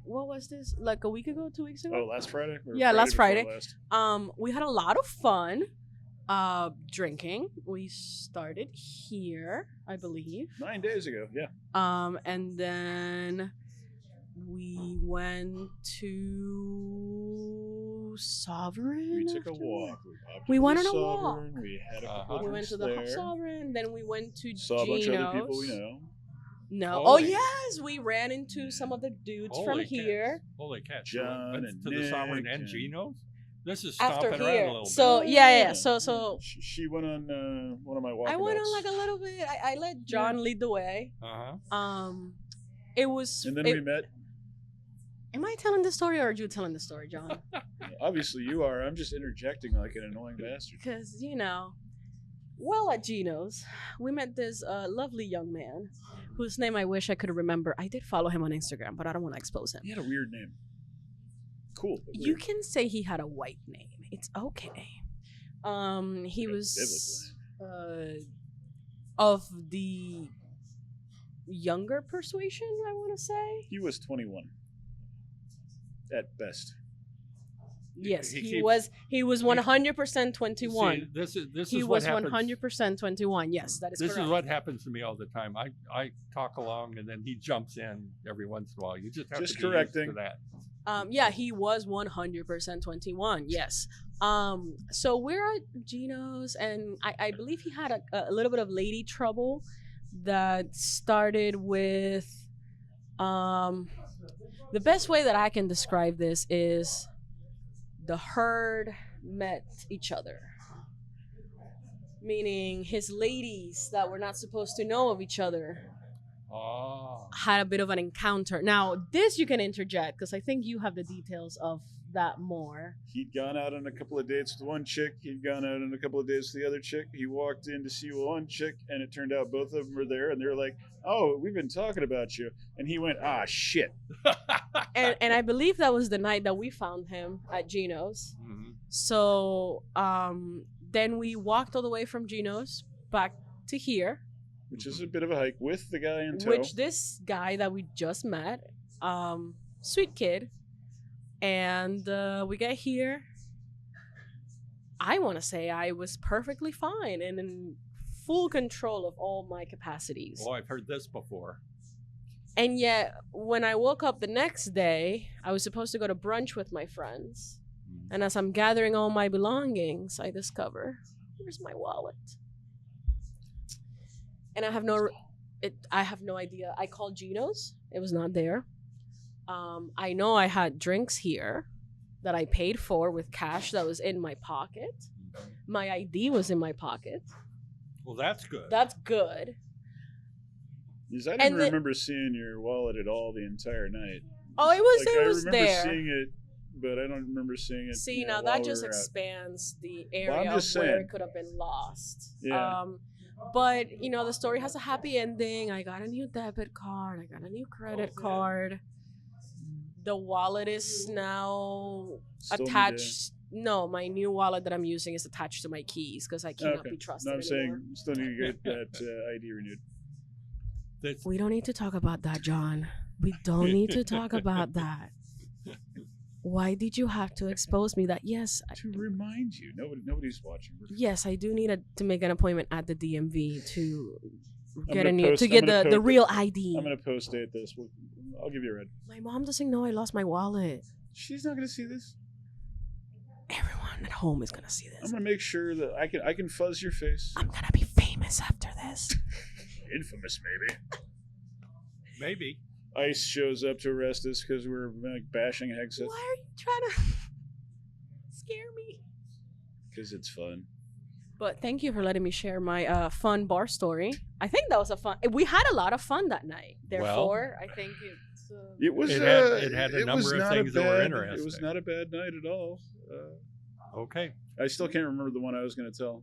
What was this? Like a week ago, 2 weeks ago? Oh, last Friday? Or Yeah, last before Friday. last? We had a lot of fun drinking. We started here, I believe. 9 days ago, yeah. And then we went to Sovereign. We took a after? walk. We went to on a walk. Sovereign. We had a couple We went drinks to the there. Sovereign. Then we went to Saw a bunch of other people we Gino's. know. No. Holy- Oh yes, we ran into some of the dudes from Holy here. cats. Holy cats. John That's and to the Sovereign Nick and and- Gino's? This is After stomping around here. a little So bit. yeah. So She went on one of my walkabouts. I went on like a little bit. I let John lead the way. Uh-huh. It was. And then it- we met. Am I telling the story or are you telling the story, John? Obviously you are. I'm just interjecting like an annoying bastard. Because well, at Gino's, we met this lovely young man whose name I wish I could remember. I did follow him on Instagram, but I don't want to expose him. He had a weird name. Cool. But You weird. can say he had a white name. It's okay. He was of the younger persuasion, I want to say. He was 21. At best. Yes, He he keeps- was 100% 21. See, this is He what was happens. 100% 21. Yes, that is This correct. is what happens to me all the time. I talk along and then he jumps in every once in a while. You just have Just to be correcting. used to that. Yeah, he was 100% 21. Yes. So we're at Gino's, and I believe he had a little bit of lady trouble that started with. The best way that I can describe this is the herd met each other. Meaning his ladies that were not supposed to know of each other Oh. had a bit of an encounter. Now, this you can interject because I think you have the details of that more. He'd gone out on a couple of dates with one chick. He'd gone out on a couple of dates with the other chick. He walked in to see one chick, and it turned out both of them were there. And they were like, "Oh, we've been talking about you." And he went, "Ah, shit." And I believe that was the night that we found him at Gino's. Mhm. So then we walked all the way from Gino's back to here, Which is a bit of a hike with the guy in tow. which this guy that we just met, sweet kid, and we get here. I want to say I was perfectly fine and in full control of all my capacities. Oh, I've heard this before. And yet, when I woke up the next day, I was supposed to go to brunch with my friends. And as I'm gathering all my belongings, I discover, where's my wallet? And I have no idea. I called Gino's. It was not there. I know I had drinks here that I paid for with cash that was in my pocket. My ID was in my pocket. Well, that's good. That's good. Because I and didn't the- remember seeing your wallet at all the entire night. Oh, it was I was remember there. seeing it, but I don't remember seeing it. See, you now know, that while just we were out. expands the Well, I'm area of just where saying. it could have been lost. Yeah. But, the story has a happy ending. I got a new debit card. I got a new credit card. The wallet is now Still need to- attached. No, my new wallet that I'm using is attached to my keys because I cannot Okay. be trusted No, I'm anymore. saying still need to get that ID renewed. That's, We don't need to talk about that, John. We don't need to talk about that. Why did you have to expose me that? Yes, To remind you, nobody's watching. yes, I do need to make an appointment at the DMV to get gonna to get the real ID. I'm gonna post date this. I'll give you a red. My mom doesn't know I lost my wallet. She's not gonna see this. Everyone at home is gonna see I'm this. gonna make sure that I can fuzz your face. I'm gonna be famous after this. Infamous, maybe. Maybe. ICE shows up to arrest us because we're like bashing headsets. Why are you trying to scare me? Because it's fun. But thank you for letting me share my fun bar story. I think that was a fun. We had a lot of fun that night. Therefore, I think it's. It was. It had a it was number of not things a that were bad- interesting. It was not a bad night at all. Okay. I still can't remember the one I was going to tell.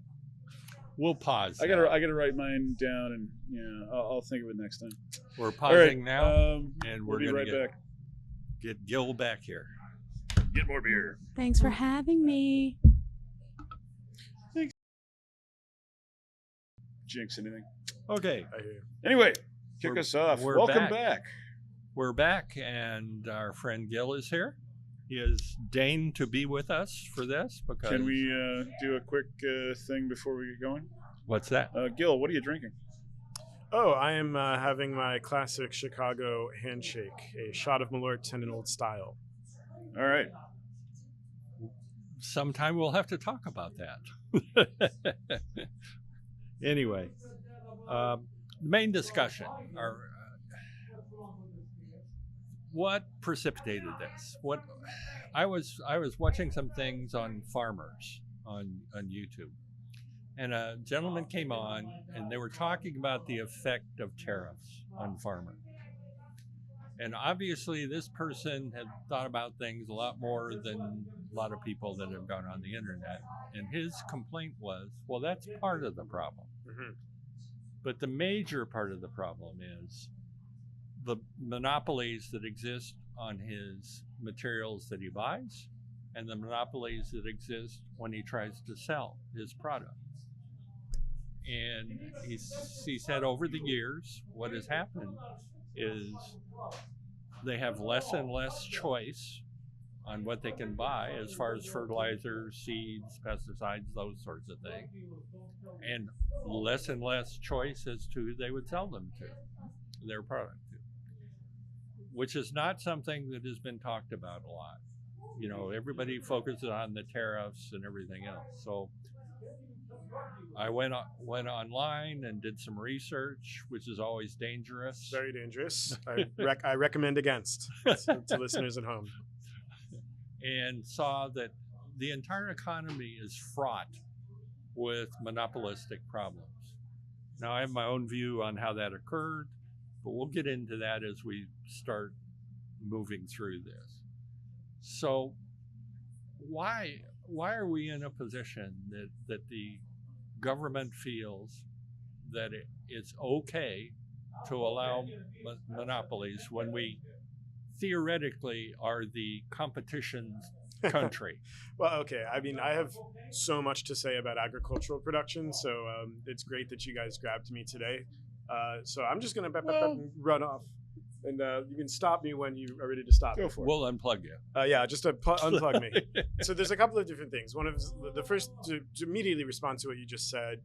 We'll pause. I now. gotta write mine down, and I'll think of it next time. We're All right, pausing now, and we'll we're be gonna right back. get Gil back here. Get more beer. Thanks for having me. Jinx anything. Okay. Anyway, kick We're- us off. we're Welcome back. back. We're back, and our friend Gil is here. He has deigned to be with us for this because. Can we do a quick thing before we get going? What's that? Gil, what are you drinking? Oh, I am having my classic Chicago handshake, a shot of Malort 10 in old style. All right. Sometime we'll have to talk about that. Anyway, main discussion. What precipitated this? What I was watching some things on farmers on YouTube, and a gentleman came on, and they were talking about the effect of tariffs on farmers. And obviously, this person had thought about things a lot more than a lot of people that have gone on the internet. And his complaint was, well, that's part of the problem. Mm-hmm. But the major part of the problem is the monopolies that exist on his materials that he buys and the monopolies that exist when he tries to sell his product. And he said over the years, what has happened is they have less and less choice on what they can buy as far as fertilizers, seeds, pesticides, those sorts of things, and less choice as to who they would sell them to, their product to, which is not something that has been talked about a lot. You know, everybody focuses on the tariffs and everything else. So I went online and did some research, which is always dangerous. Very dangerous. I recommend against to listeners at home. And saw that the entire economy is fraught with monopolistic problems. Now, I have my own view on how that occurred, but we'll get into that as we start moving through this. So why are we in a position that the government feels that it's okay to allow monopolies when we theoretically are the competition's country? Well, okay. I mean, I have so much to say about agricultural production, so it's great that you guys grabbed me today. So I'm just going to run off, and you can stop me when you are ready to stop. Go for it. We'll unplug you. Yeah, just to unplug me. So there's a couple of different things. One of the first, to immediately respond to what you just said,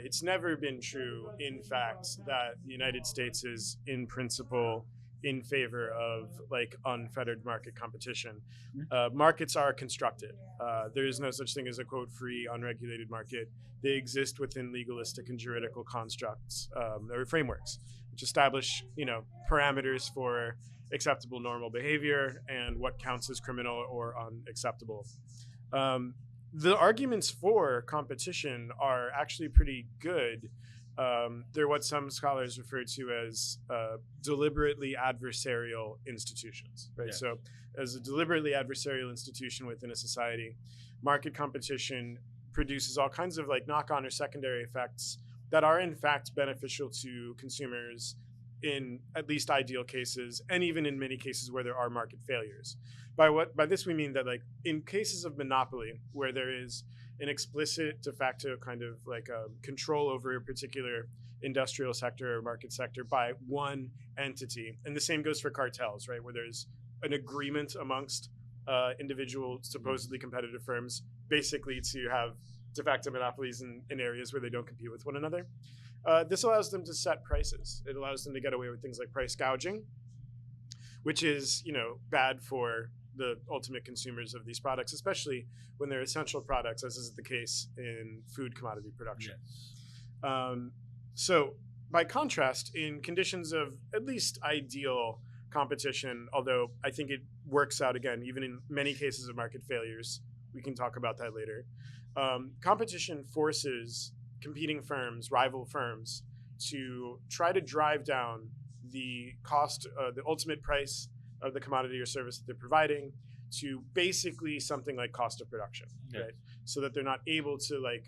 it's never been true, in fact, that the United States is, in principle, in favor of like unfettered market competition. Markets are constructed. There is no such thing as a quote free unregulated market. They exist within legalistic and juridical constructs or frameworks, which establish parameters for acceptable normal behavior and what counts as criminal or unacceptable. The arguments for competition are actually pretty good. They're what some scholars refer to as deliberately adversarial institutions, right? Yeah. So as a deliberately adversarial institution within a society, market competition produces all kinds of like knock-on or secondary effects that are in fact beneficial to consumers in at least ideal cases, and even in many cases where there are market failures. By this we mean that, like, in cases of monopoly where there is an explicit de facto kind of like control over a particular industrial sector or market sector by one entity, and the same goes for cartels, right, where there's an agreement amongst individual supposedly competitive firms basically to have de facto monopolies in areas where they don't compete with one another. This allows them to set prices. It allows them to get away with things like price gouging, which is, bad for the ultimate consumers of these products, especially when they're essential products, as is the case in food commodity production. Yes. So by contrast, in conditions of at least ideal competition, although I think it works out again, even in many cases of market failures, we can talk about that later. Competition forces competing firms, rival firms, to try to drive down the cost, the ultimate price of the commodity or service that they're providing to basically something like cost of production, right? So that they're not able to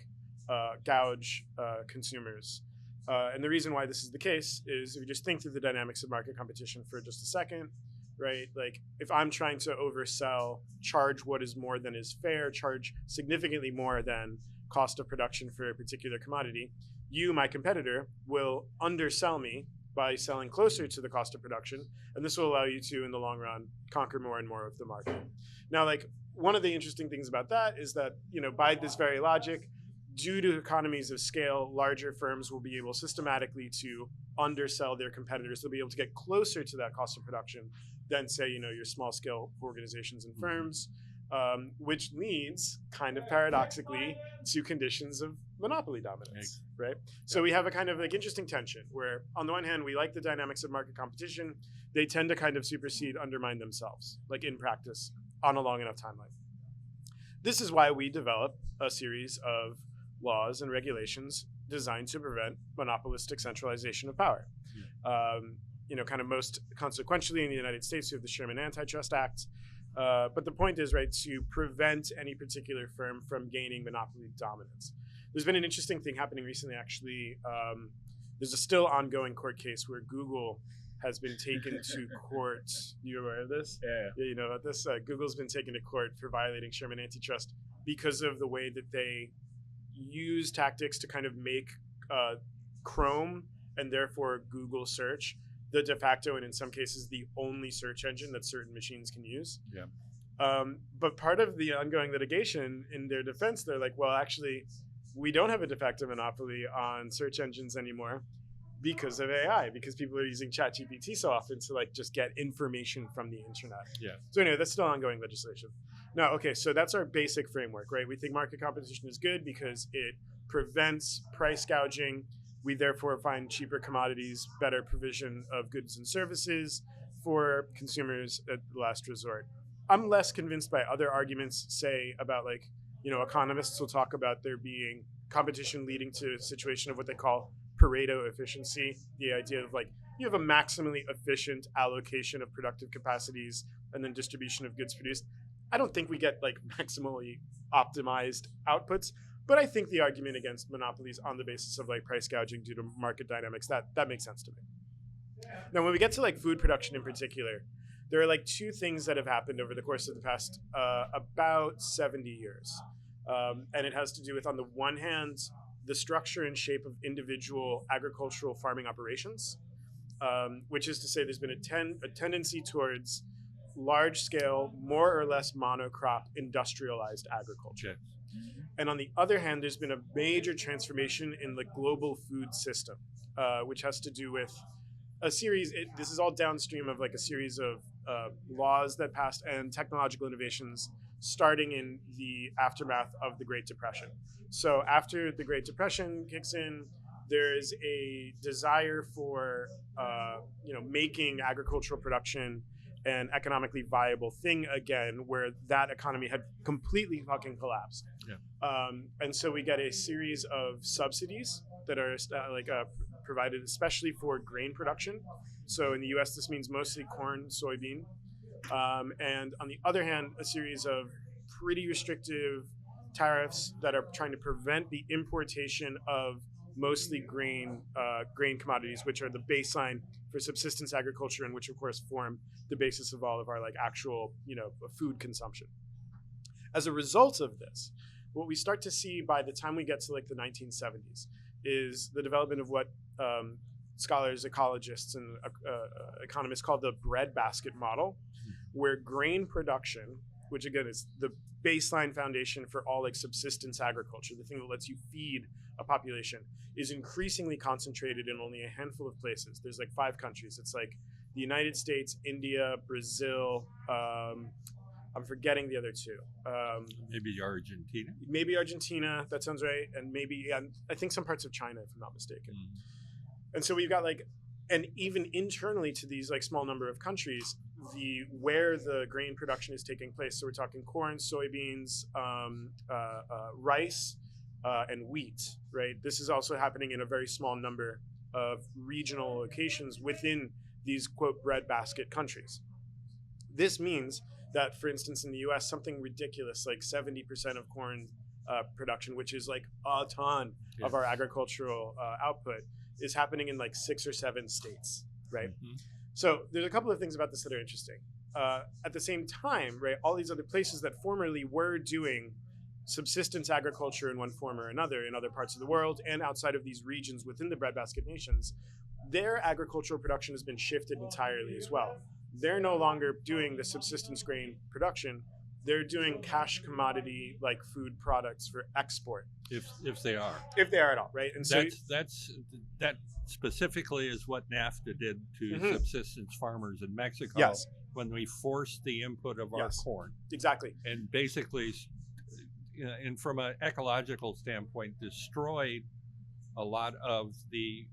gouge consumers. And the reason why this is the case is if you just think through the dynamics of market competition for just a second, right? Like if I'm trying to oversell, charge what is more than is fair, charge significantly more than cost of production for a particular commodity, you, my competitor, will undersell me by selling closer to the cost of production, and this will allow you to, in the long run, conquer more and more of the market. Now, one of the interesting things about that is that, by this very logic, due to economies of scale, larger firms will be able systematically to undersell their competitors. They'll be able to get closer to that cost of production than, say, your small-scale organizations and firms, which leads, kind of paradoxically, to conditions of monopoly dominance, right? So we have a kind of interesting tension where, on the one hand, we like the dynamics of market competition. They tend to kind of supersede, undermine themselves, in practice, on a long enough timeline. This is why we develop a series of laws and regulations designed to prevent monopolistic centralization of power. Kind of most consequentially in the United States, we have the Sherman Antitrust Act. But the point is, right, to prevent any particular firm from gaining monopoly dominance. There's been an interesting thing happening recently, actually. There's a still ongoing court case where Google has been taken to court. You aware of this? Yeah, you know about this? Google's been taken to court for violating Sherman Antitrust because of the way that they use tactics to kind of make Chrome and therefore Google search the de facto and in some cases the only search engine that certain machines can use. But part of the ongoing litigation, in their defense, they're like, well, actually, we don't have a de facto monopoly on search engines anymore because of AI, because people are using ChatGPT so often to just get information from the internet. So anyway, that's still ongoing legislation. Now, okay, so that's our basic framework, right? We think market competition is good because it prevents price gouging. We therefore find cheaper commodities, better provision of goods and services for consumers at the last resort. I'm less convinced by other arguments, say about economists will talk about there being competition leading to a situation of what they call Pareto efficiency, the idea of you have a maximally efficient allocation of productive capacities and then distribution of goods produced. I don't think we get maximally optimized outputs, but I think the argument against monopolies on the basis of price gouging due to market dynamics, that makes sense to me. Now, when we get to food production in particular, there are two things that have happened over the course of the past about 70 years. And it has to do with, on the one hand, the structure and shape of individual agricultural farming operations, which is to say there's been a tendency towards large-scale, more or less monocrop industrialized agriculture. And on the other hand, there's been a major transformation in the global food system, which has to do with a series, this is all downstream of a series of laws that passed and technological innovations starting in the aftermath of the Great Depression. So after the Great Depression kicks in, there is a desire for making agricultural production an economically viable thing again, where that economy had completely fucking collapsed. And so we get a series of subsidies that are provided especially for grain production. So in the US, this means mostly corn, soybean. And on the other hand, a series of pretty restrictive tariffs that are trying to prevent the importation of mostly grain commodities, which are the baseline for subsistence agriculture, and which of course form the basis of all of our like actual, food consumption. As a result of this, what we start to see by the time we get to like the 1970s is the development of what scholars, ecologists, and economists call the breadbasket model, where grain production, which again is the baseline foundation for all like subsistence agriculture, the thing that lets you feed a population, is increasingly concentrated in only a handful of places. There's like 5 countries. It's like the United States, India, Brazil. I'm forgetting the other 2. Maybe Argentina. Maybe Argentina. That sounds right. And maybe I think some parts of China, if I'm not mistaken. And so we've got like, and even internally to these like small number of countries, where the grain production is taking place. So we're talking corn, soybeans, rice, and wheat, right? This is also happening in a very small number of regional locations within these, quote, breadbasket countries. This means that, for instance, in the US, something ridiculous like 70% of corn production, which is like a ton of our agricultural output, is happening in like 6 or 7 states, right? So there's a couple of things about this that are interesting. At the same time, right, all these other places that formerly were doing subsistence agriculture in one form or another in other parts of the world and outside of these regions within the breadbasket nations, their agricultural production has been shifted entirely as well. They're no longer doing the subsistence grain production. They're doing cash commodity like food products for export. If they are. If they are at all, right? And so that specifically is what NAFTA did to subsistence farmers in Mexico. Yes. When we forced the input of our corn. Exactly. And basically, and from an ecological standpoint, destroyed a lot of the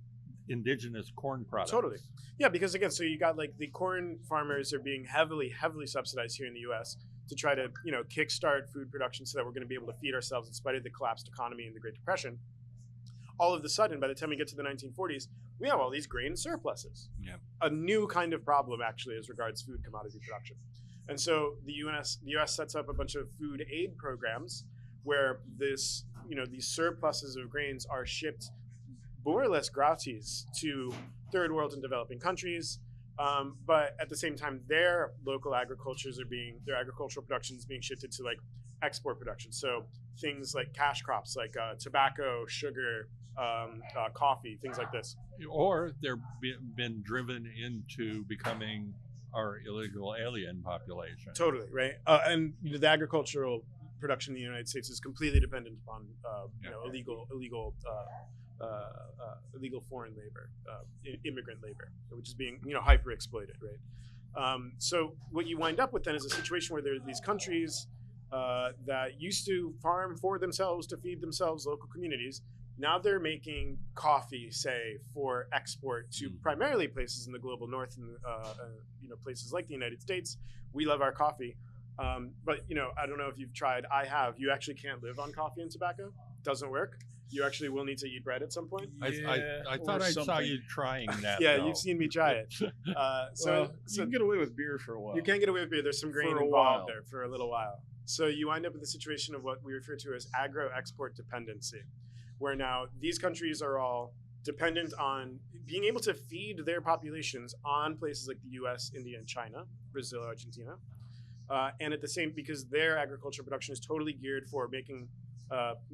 indigenous corn products. Totally. Yeah, because again, so you got like the corn farmers are being heavily subsidized here in the US to try to, kickstart food production so that we're going to be able to feed ourselves in spite of the collapsed economy and the Great Depression. All of a sudden, by the time we get to the 1940s, we have all these grain surpluses. Yeah. A new kind of problem, actually, as regards food commodity production. And so the US sets up a bunch of food aid programs where these surpluses of grains are shipped more or less gratis to third world and developing countries. But at the same time, their local their agricultural production is being shifted to like export production. So things like cash crops, like tobacco, sugar, coffee, things like this. Or they're been driven into becoming our illegal alien population. Totally, right? And the agricultural production in the United States is completely dependent upon illegal foreign labor, immigrant labor, which is being hyper exploited, right? So what you wind up with then is a situation where there are these countries that used to farm for themselves to feed themselves, local communities. Now they're making coffee, say, for export to primarily places in the global north and places like the United States. We love our coffee, but I don't know if you've tried. I have. You actually can't live on coffee and tobacco. Doesn't work. You actually will need to eat bread at some point. I thought I saw you trying that. Yeah, though. You've seen me try it. So you can get away with beer for a while. You can get away with beer. There's some grain For a involved while. there for a little while. So you wind up with a situation of what we refer to as agro-export dependency, where now these countries are all dependent on being able to feed their populations on places like the US, India, and China, Brazil, Argentina. And at the same, because their agricultural production is totally geared for making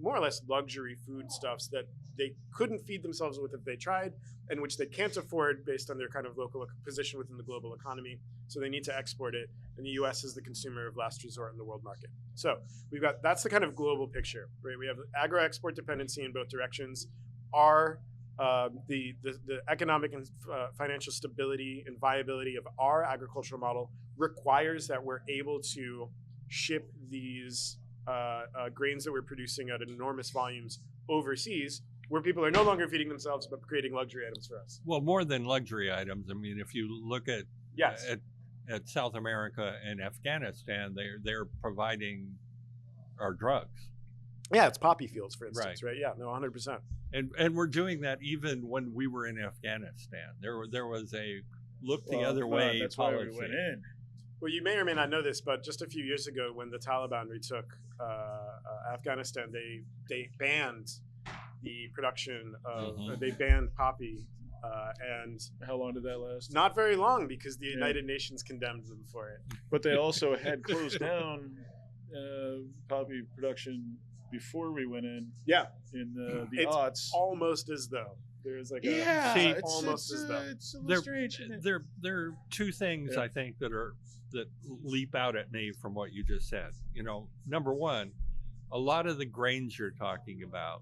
more or less luxury foodstuffs that they couldn't feed themselves with if they tried, and which they can't afford based on their kind of local position within the global economy. So they need to export it, and the U.S. is the consumer of last resort in the world market. So that's the kind of global picture, right? We have agro-export dependency in both directions. The economic and financial stability and viability of our agricultural model requires that we're able to ship these grains that we're producing at enormous volumes overseas, where people are no longer feeding themselves but creating luxury items for us. Well, more than luxury items. I mean, if you look at at South America and Afghanistan, they're providing our drugs. Yeah, it's poppy fields, for instance, right? Yeah, no, 100%. And we're doing that even when we were in Afghanistan. There was a look the other way that's policy. why we went in. Well, you may or may not know this, but just a few years ago, when the Taliban retook Afghanistan, they banned the production of they banned poppy And How long did that last? not very long because the United Nations condemned them for it. But they also had closed down poppy production before we went in. Yeah, In the It's aughts. almost as though there's like Yeah, See, almost as though. it's a little strange. Isn't it? There are two things Yeah. I think that leap out at me from what you just said. Number one, a lot of the grains you're talking about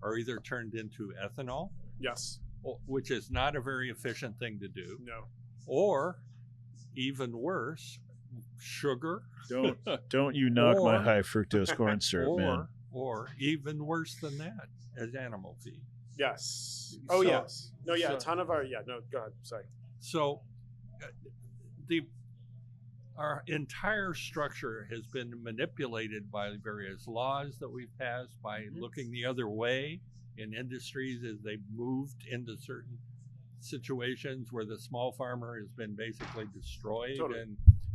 are either turned into ethanol, Yes. which is not a very efficient thing to do, No. or even worse, sugar, Don't you knock my Or- high fructose corn syrup, man. or even worse than that, as animal feed. Yes. Oh So- yes. No. Yeah. so- A ton of our. Yeah. No. Go ahead. Sorry. So, uh, our entire structure has been manipulated by various laws that we've passed, by looking the other way in industries as they've moved into certain situations where the small farmer has been basically destroyed. Totally.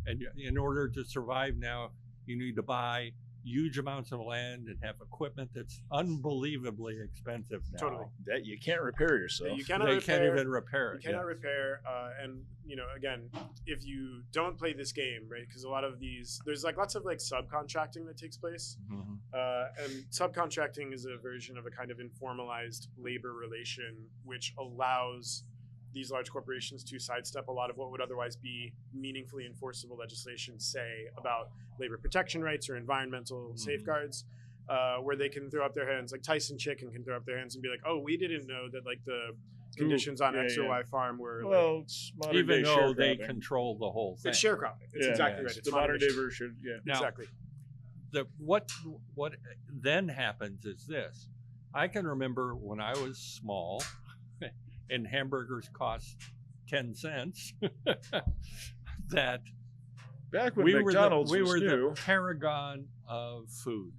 And in order to survive now, you need to buy huge amounts of land and have equipment that's unbelievably expensive now. Totally. That you can't repair yourself. You cannot They repair. can't even repair You it. cannot yeah. repair. And again, if you don't play this game, right? Because a lot of these, there's like lots of like subcontracting that takes place. Mhm. And subcontracting is a version of a kind of informalized labor relation, which allows these large corporations to sidestep a lot of what would otherwise be meaningfully enforceable legislation, say about labor protection rights or environmental safeguards, where they can throw up their hands, like Tyson Chicken can throw up their hands and be like, "Oh, we didn't know that like the conditions on yeah, X or yeah. Y farm were like, Well, it's modern Even day though they sharecropping. control the whole thing. it's sharecropping." It's Yeah, exactly it's right. It's the modern day modern version. Yeah. Now, Exactly. what then happens is this. I can remember when I was small and hamburgers cost 10 cents that Back when we McDonald's were was the new. paragon of food.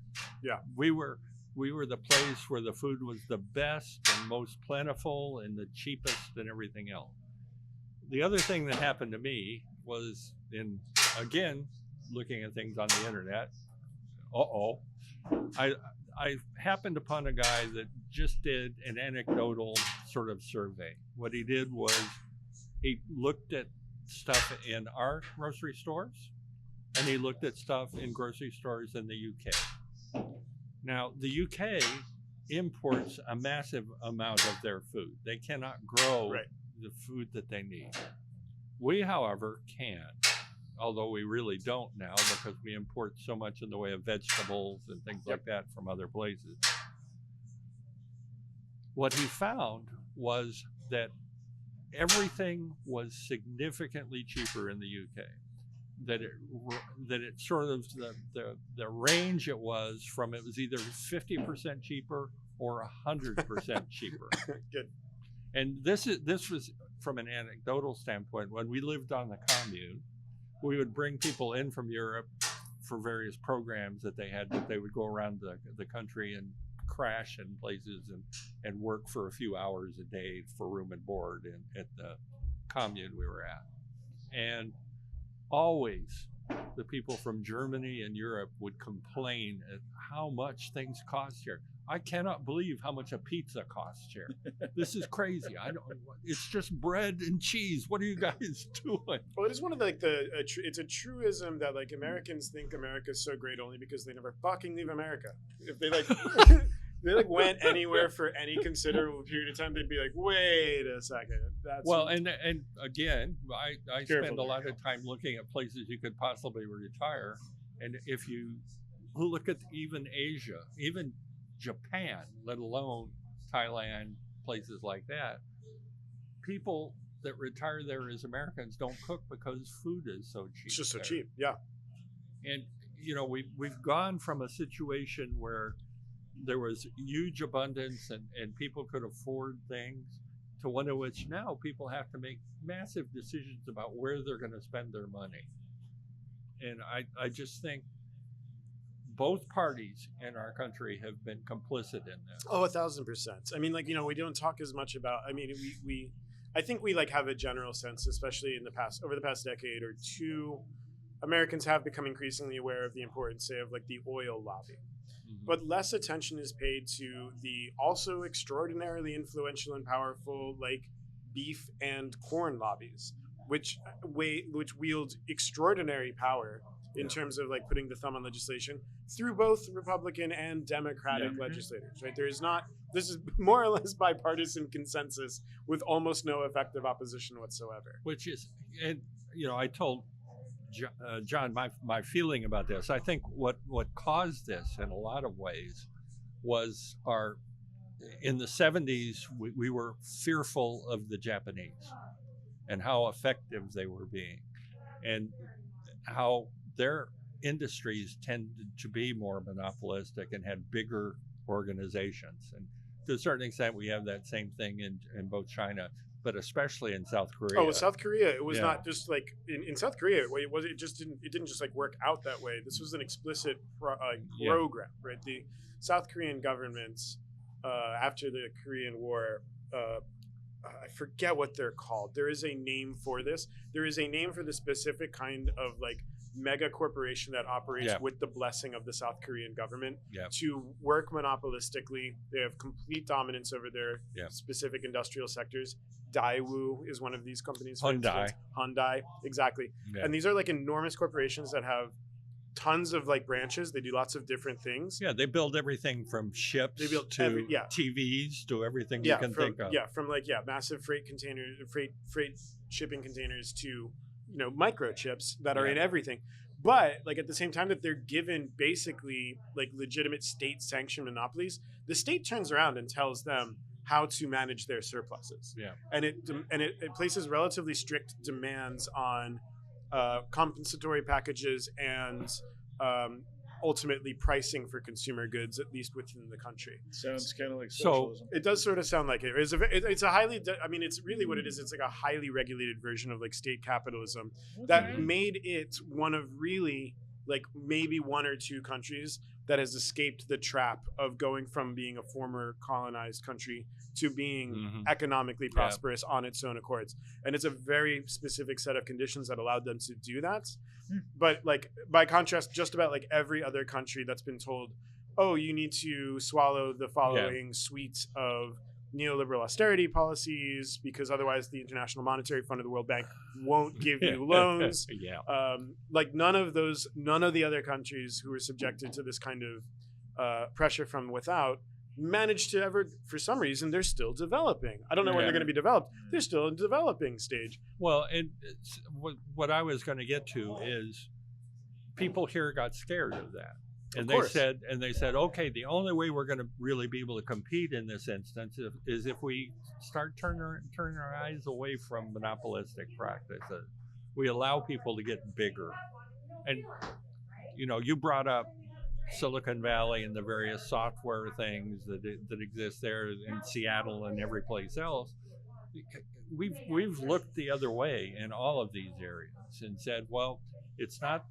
Yeah. We were the place where the food was the best and most plentiful and the cheapest and everything else. The other thing that happened to me was again looking at things on the internet. I happened upon a guy that just did an anecdotal sort of survey. What he did was he looked at stuff in our grocery stores and he looked at stuff in grocery stores in the UK. Now, the UK imports a massive amount of their food. They cannot grow Right. the food that they need. We, however, can, although we really don't now because we import so much in the way of vegetables and things like that from other places. What he found was that everything was significantly cheaper in the UK. That it sort of the range it was either 50% cheaper or 100% cheaper. Good. And this was from an anecdotal standpoint. When we lived on the commune, we would bring people in from Europe for various programs that they had. That they would go around the country and crash in places and work for a few hours a day for room and board at the commune we were at. And always the people from Germany and Europe would complain at how much things cost here. I cannot believe how much a pizza costs here. This is crazy. It's just bread and cheese. What are you guys doing? Well, it is one of it's a truism that like Americans think America's so great only because they never fucking leave America. If they like they like went anywhere for any considerable period of time, they'd be like, wait a second. That's And again, I Careful spend a there. lot of time looking at places you could possibly retire. And if you look at even Asia, even Japan, let alone Thailand, places like that, people that retire there as Americans don't cook because food is so cheap. it's just so there. cheap. Yeah. And we've gone from a situation where there was huge abundance and people could afford things to one in which now people have to make massive decisions about where they're going to spend their money. And I just think both parties in our country have been complicit in this. Oh, 1,000%. I mean, like, we don't talk as much about, I mean, I think we like have a general sense, especially over the past decade or two, Americans have become increasingly aware of the importance, say, of like the oil lobby. But less attention is paid to the also extraordinarily influential and powerful like beef and corn lobbies, which wield extraordinary power in terms of like putting the thumb on legislation through both Republican and Democratic legislators, right? This is more or less bipartisan consensus with almost no effective opposition whatsoever. Which is, and I told John my feeling about this. I think what caused this in a lot of ways was in the 70s we were fearful of the Japanese and how effective they were being, and how their industries tended to be more monopolistic and had bigger organizations. And to a certain extent, we have that same thing in both China, but especially in South Korea. Oh, South Korea! It was not just like in South Korea. It didn't just like work out that way. This was an explicit program, right? The South Korean government, after the Korean War, I forget what they're called. There is a name for this. There is a name for the specific kind of like mega corporation that operates with the blessing of the South Korean government to work monopolistically. They have complete dominance over their specific industrial sectors. Daewoo is one of these companies. Hyundai, exactly. Yeah. And these are like enormous corporations that have tons of like branches. They do lots of different things. Yeah, they build everything from ships to TVs to everything you can think of. Yeah, from like massive freight shipping containers to microchips that are in everything. But like at the same time that they're given basically like legitimate state sanctioned monopolies, the state turns around and tells them how to manage their surpluses. Yeah, and it places relatively strict demands on compensatory packages and ultimately pricing for consumer goods, at least within the country. Sounds kind of like socialism. So it does sort of sound like it. It's a highly, it's really what it is. It's like a highly regulated version of like state capitalism that made it one of really like maybe one or two countries that has escaped the trap of going from being a former colonized country to being economically prosperous on its own accords. And it's a very specific set of conditions that allowed them to do that. But like by contrast, just about like every other country that's been told, oh, you need to swallow the following suite of neoliberal austerity policies because otherwise the International Monetary Fund of the World Bank won't give you loans. Like none of the other countries who were subjected to this kind of pressure from without managed to ever, for some reason, they're still developing. I don't know when they're going to be developed. They're still in developing stage. Well, and what I was going to get to is people here got scared of that. And they said, okay, the only way we're going to really be able to compete in this instance is if we start turning our eyes away from monopolistic practices. We allow people to get bigger. And, you brought up Silicon Valley and the various software things that exist there in Seattle and every place else. We've looked the other way in all of these areas and said, well, it's not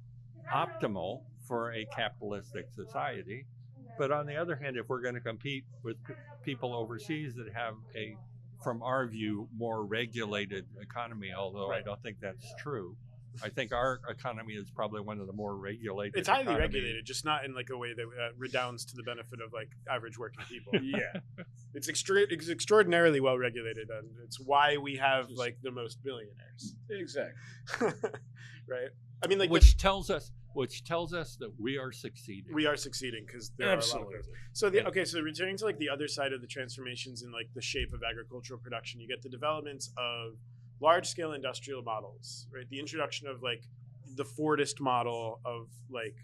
optimal for a capitalistic society, but on the other hand, if we're going to compete with people overseas that have from our view, more regulated economy, although I don't think that's true. I think our economy is probably one of the more regulated. It's highly regulated, just not in like a way that redounds to the benefit of like average working people. It's extraordinarily well regulated, and it's why we have like the most billionaires. Exactly. Right. I mean, like which tells us that we are succeeding. We are succeeding because there are a lot of those. So so returning to like the other side of the transformations in like the shape of agricultural production, you get the development of large-scale industrial models, right? The introduction of like the Fordist model of like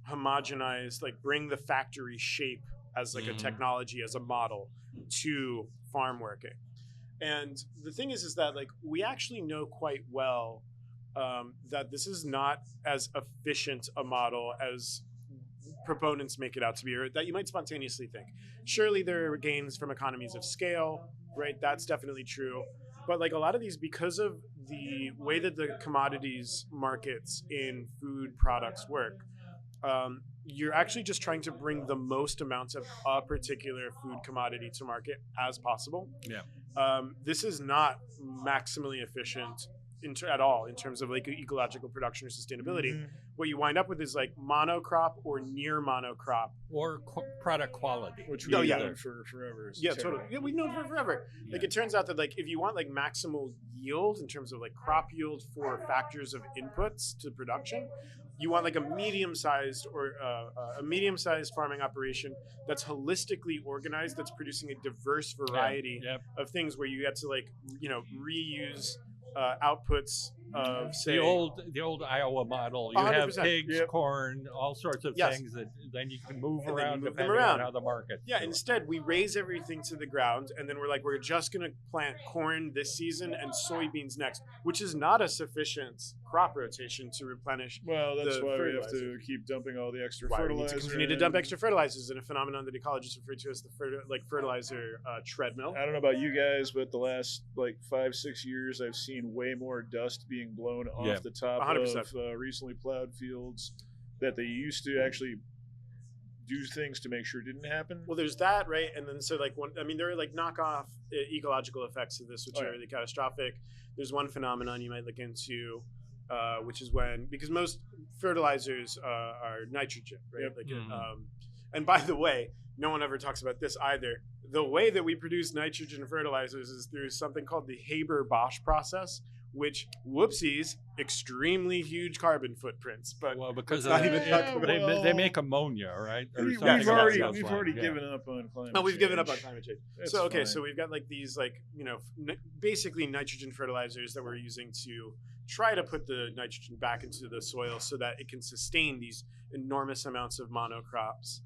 homogenized, like bring the factory shape as like a technology, as a model to farm working. And the thing is that like we actually know quite well that this is not as efficient a model as proponents make it out to be, or that you might spontaneously think. Surely there are gains from economies of scale, right? That's definitely true. But like a lot of these, because of the way that the commodities markets in food products work, you're actually just trying to bring the most amounts of a particular food commodity to market as possible. This is not maximally efficient at all in terms of like ecological production or sustainability. What you wind up with is like monocrop or near monocrop. Or product quality. Which Oh, we've yeah. known for forever. is Yeah, terrible. totally. Yeah, we've known for forever. Like it turns out that like if you want like maximal yield in terms of like crop yield for factors of inputs to production, you want like a medium-sized or a medium-sized farming operation that's holistically organized, that's producing a diverse variety Yep. of things where you get to like reuse outputs of say The old Iowa model. You have 100%. pigs, Yep. corn, all sorts of Yes. things that then you can move And then around you move them depending around. on how the market. Yeah, instead we raise everything to the ground and then we're like, we're just going to plant corn this season and soybeans next, which is not a sufficient crop rotation to replenish. Well, that's the why we have fertilizer. to keep dumping all the extra Why we need fertilizer. to continue to dump in. extra fertilizers in a phenomenon that ecologists refer to as the fertilizer treadmill. I don't know about you guys, but the last like 5-6 years, I've seen way more dust being blown off Yeah. the top 100%. of recently plowed fields that they used to actually do things to make sure it didn't happen. Well, there's that, right? And then so like there are like knockoff ecological effects of this, which Oh, are yeah. really catastrophic. There's one phenomenon you might look into, which is because most fertilizers are nitrogen, right? Yep. Like, Mhm. and by the way, no one ever talks about this either. The way that we produce nitrogen fertilizers is through something called the Haber-Bosch process, which, whoopsies, extremely huge carbon footprints. But Well, because not of, even talking they, about- they make ammonia, right? Or We've something already, along those lines, yeah. given up on climate no, we've given up on change. climate change. That's So okay, fine. so we've got like these like basically nitrogen fertilizers that we're using to try to put the nitrogen back into the soil so that it can sustain these enormous amounts of monocrops,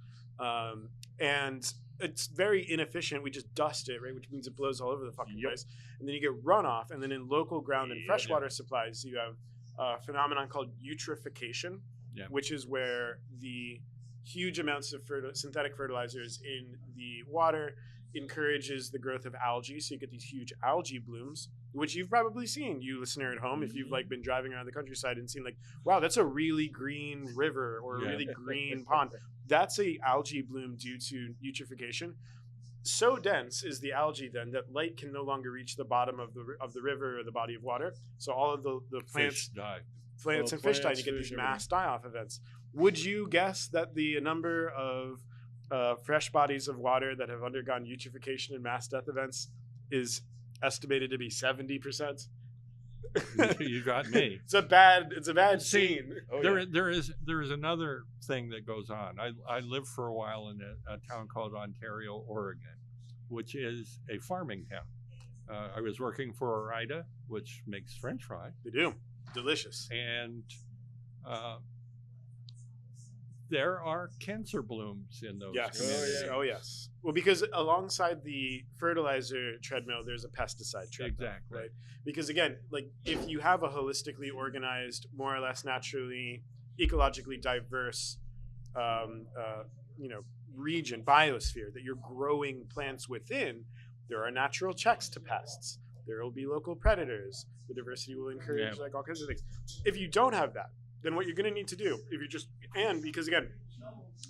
and it's very inefficient. We just dust it, right, which means it blows all over the fucking Yep. place, and then you get runoff, and then in local ground and Yeah. freshwater supplies you have a phenomenon called eutrophication, Yeah. which is where the huge amounts of synthetic fertilizers in the water encourages the growth of algae, so you get these huge algae blooms, which you've probably seen, you listener at home, if you've like been driving around the countryside and seen like, wow, that's a really green river or a Yeah. really green pond. That's a algae bloom due to eutrophication. So dense is the algae then that light can no longer reach the bottom of the river or the body of water. So all of the plants Fish die. plants Well, and fish die, and plants, you get fish, these mass die-off events. Would you guess that the number of fresh bodies of water that have undergone eutrophication and mass death events is estimated to be 70%? You got me. It's a bad See, scene. Oh, there, yeah. there is another thing that goes on. I lived for a while in a town called Ontario, Oregon, which is a farming town. I was working for Orida, which makes French fry, They do. Delicious. and there are cancer blooms in those Yes. communities. Oh, yes. Well, because alongside the fertilizer treadmill, there's a pesticide treadmill. Exactly. Right? Because again, like if you have a holistically organized, more or less naturally, ecologically diverse, region, biosphere that you're growing plants within, there are natural checks to pests. There will be local predators. The diversity will encourage Yeah. like all kinds of things. If you don't have that, then what you're going to need to do, if you just because again,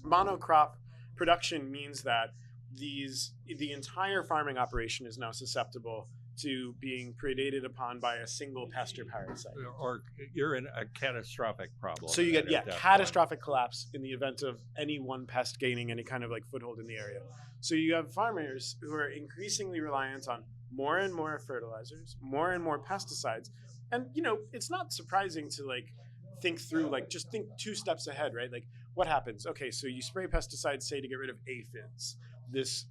monocrop production means that the entire farming operation is now susceptible to being predated upon by a single pest or parasite. Or you're in a catastrophic problem. So you get at that point. catastrophic collapse in the event of any one pest gaining any kind of like foothold in the area. So you have farmers who are increasingly reliant on more and more fertilizers, more and more pesticides, and it's not surprising to like think through just think 2 steps ahead, right? Like what happens? Okay, so you spray pesticides, say to get rid of aphids this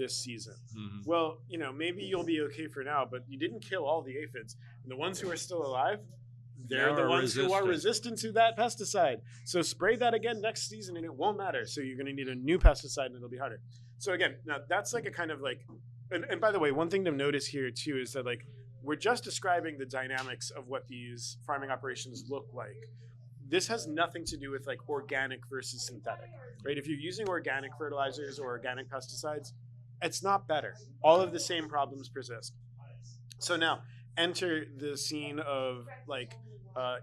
season. Mhm. Well, maybe you'll be okay for now, but you didn't kill all the aphids. And the ones who are still alive, they're Now the are ones who are resistant. resistant to that pesticide. So spray that again next season and it won't matter. So you're going to need a new pesticide and it'll be harder. So again, now that's like a kind of like, and by the way, one thing to notice here too is that like we're just describing the dynamics of what these farming operations look like. This has nothing to do with like organic versus synthetic, right? If you're using organic fertilizers or organic pesticides, it's not better. All of the same problems persist. So now enter the scene of like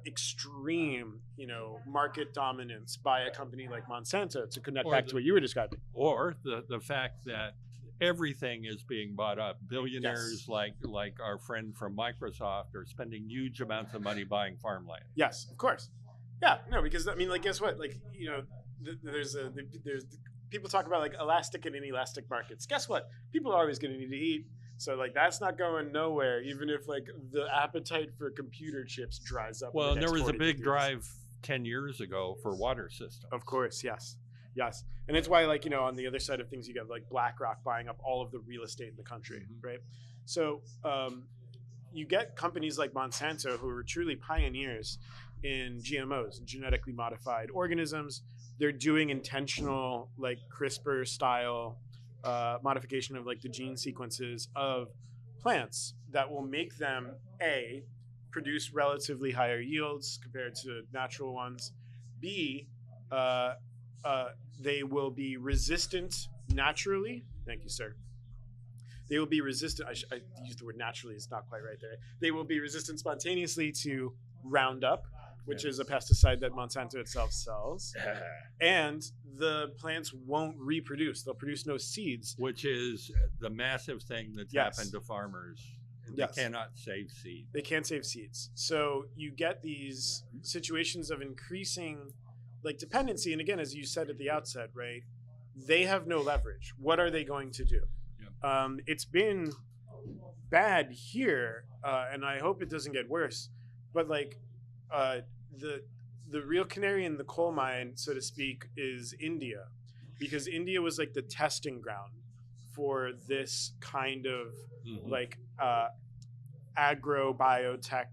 extreme, market dominance by a company like Monsanto to connect Or back the- to what you were describing. Or the fact that everything is being bought up. Billionaires like our friend from Microsoft are spending huge amounts of money buying farmland. Yes, of course. Yeah, no, because I mean, like, guess what? Like, you know, there's people talk about like elastic and inelastic markets. Guess what? People are always going to need to eat. So like that's not going nowhere, even if like the appetite for computer chips dries up. Well, and there was a big drive 10 years ago for water systems. Of course, yes. Yes. And it's why, like, you know, on the other side of things, you get like BlackRock buying up all of the real estate in the country, right? So you get companies like Monsanto who are truly pioneers in GMOs, and genetically modified organisms. They're doing intentional, like CRISPR style modification of like the gene sequences of plants that will make them produce relatively higher yields compared to natural ones. B, they will be resistant naturally. Thank you, sir. They will be resistant. I used the word naturally. It's not quite right there. They will be resistant spontaneously to Roundup, which is a pesticide that Monsanto itself sells. And the plants won't reproduce. They'll produce no seeds. Which is the massive thing that's happened to farmers. They cannot save seeds. They can't save seeds. So you get these situations of increasing like dependency. And again, as you said at the outset, right, they have no leverage. What are they going to do? Yeah. It's been bad here, and I hope it doesn't get worse. But like the real canary in the coal mine, so to speak, is India, because India was like the testing ground for this kind of like agro biotech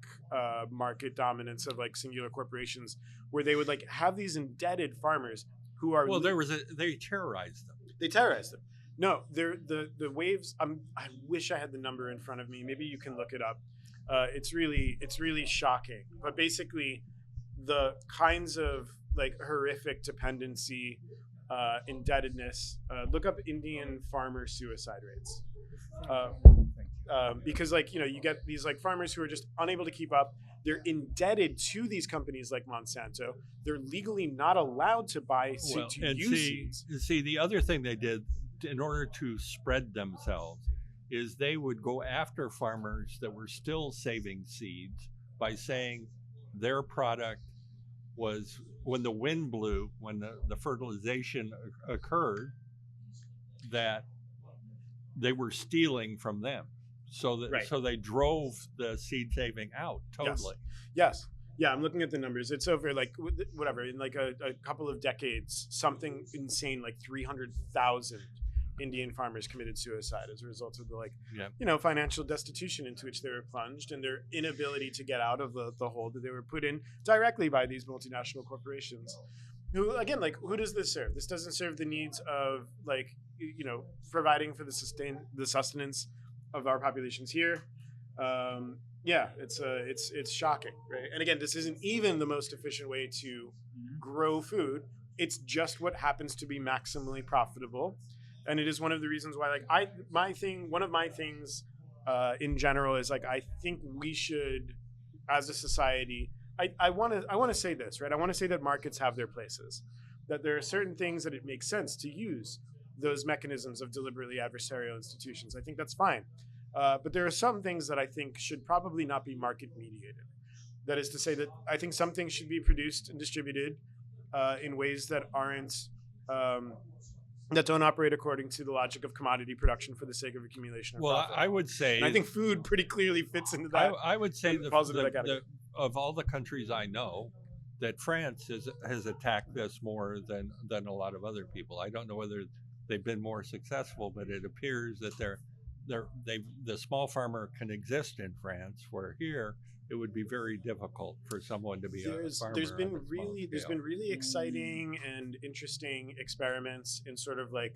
market dominance of like singular corporations, where they would like have these indebted farmers who are they terrorized them. They terrorized them. No, the waves. I wish I had the number in front of me. Maybe you can look it up. It's really shocking. But basically, the kinds of like horrific dependency, indebtedness. Look up Indian farmer suicide rates. Because like, you know, you get these like farmers who are just unable to keep up. They're indebted to these companies like Monsanto. They're legally not allowed to buy seeds. See, the other thing they did in order to spread themselves is they would go after farmers that were still saving seeds by saying their product was, when the wind blew, when the fertilization occurred, that they were stealing from them. So they drove the seed saving out totally. Yes. Yeah, I'm looking at the numbers. It's over like whatever, in like a couple of decades, something insane like 300,000 Indian farmers committed suicide as a result of the you know, financial destitution into which they were plunged, and their inability to get out of the hole that they were put in directly by these multinational corporations. Who, again, like, who does this serve? This doesn't serve the needs of, like, you know, providing for the sustenance of our populations here. It's shocking, right? And again, this isn't even the most efficient way to grow food. It's just what happens to be maximally profitable. And it is one of the reasons why, like, one of my things in general is, like, I think we should, as a society, I want to say this, right? I want to say that markets have their places, that there are certain things that it makes sense to use those mechanisms of deliberately adversarial institutions. I think that's fine. But there are some things that I think should probably not be market mediated. That is to say that I think some things should be produced and distributed in ways that aren't, that don't operate according to the logic of commodity production for the sake of accumulation or profit. I would say, and I think food pretty clearly fits into that. I would say of all the countries I know, that France has attacked this more than a lot of other people. I don't know whether they've been more successful, but it appears that the small farmer can exist in France, where here it would be very difficult for someone to be a farmer. There's been really exciting and interesting experiments in sort of like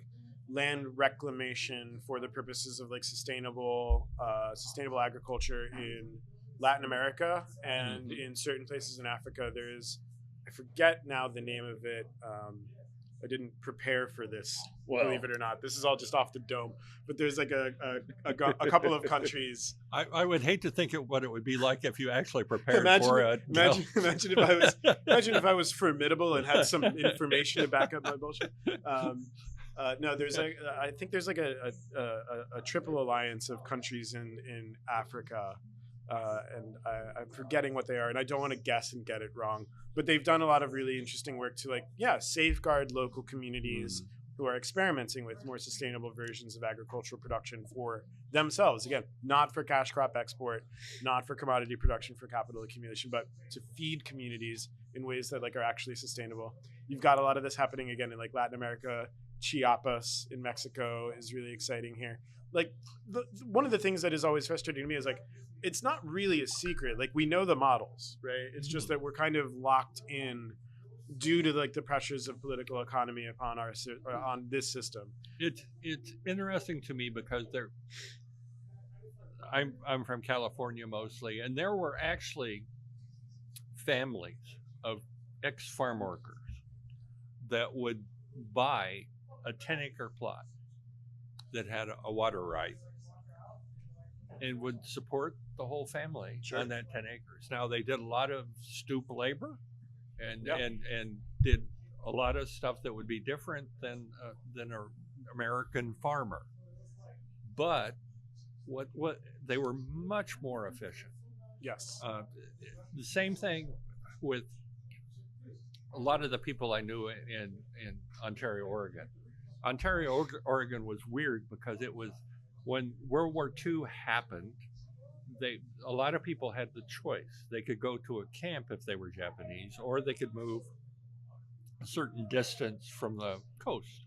land reclamation for the purposes of like sustainable agriculture in Latin America and in certain places in Africa. I forget now the name of it. I didn't prepare for this, believe it or not. This is all just off the dome. But there's like a couple of countries. I would hate to think what it would be like if you actually prepared for it. Imagine if I was formidable and had some information to back up my bullshit. No, there's I think there's like a triple alliance of countries in Africa, and I'm forgetting what they are, and I don't want to guess and get it wrong. But they've done a lot of really interesting work to safeguard local communities who are experimenting with more sustainable versions of agricultural production for themselves. Again, not for cash crop export, not for commodity production for capital accumulation, but to feed communities in ways that are actually sustainable. You've got a lot of this happening again in Latin America. Chiapas in Mexico is really exciting here. One of the things that is always frustrating to me is it's not really a secret. We know the models, right? It's just that we're kind of locked in due to the pressures of political economy upon on this system. It's interesting to me because I'm from California mostly, and there were actually families of ex-farm workers that would buy a 10-acre plot that had a water right and would support the whole family on that 10 acres. Now, they did a lot of stoop labor and did a lot of stuff that would be different than an American farmer. But what they were much more efficient. Yes. The same thing with a lot of the people I knew in Ontario, Oregon. Ontario, Oregon was weird because it was when World War II happened. A lot of people had the choice. They could go to a camp if they were Japanese, or they could move a certain distance from the coast.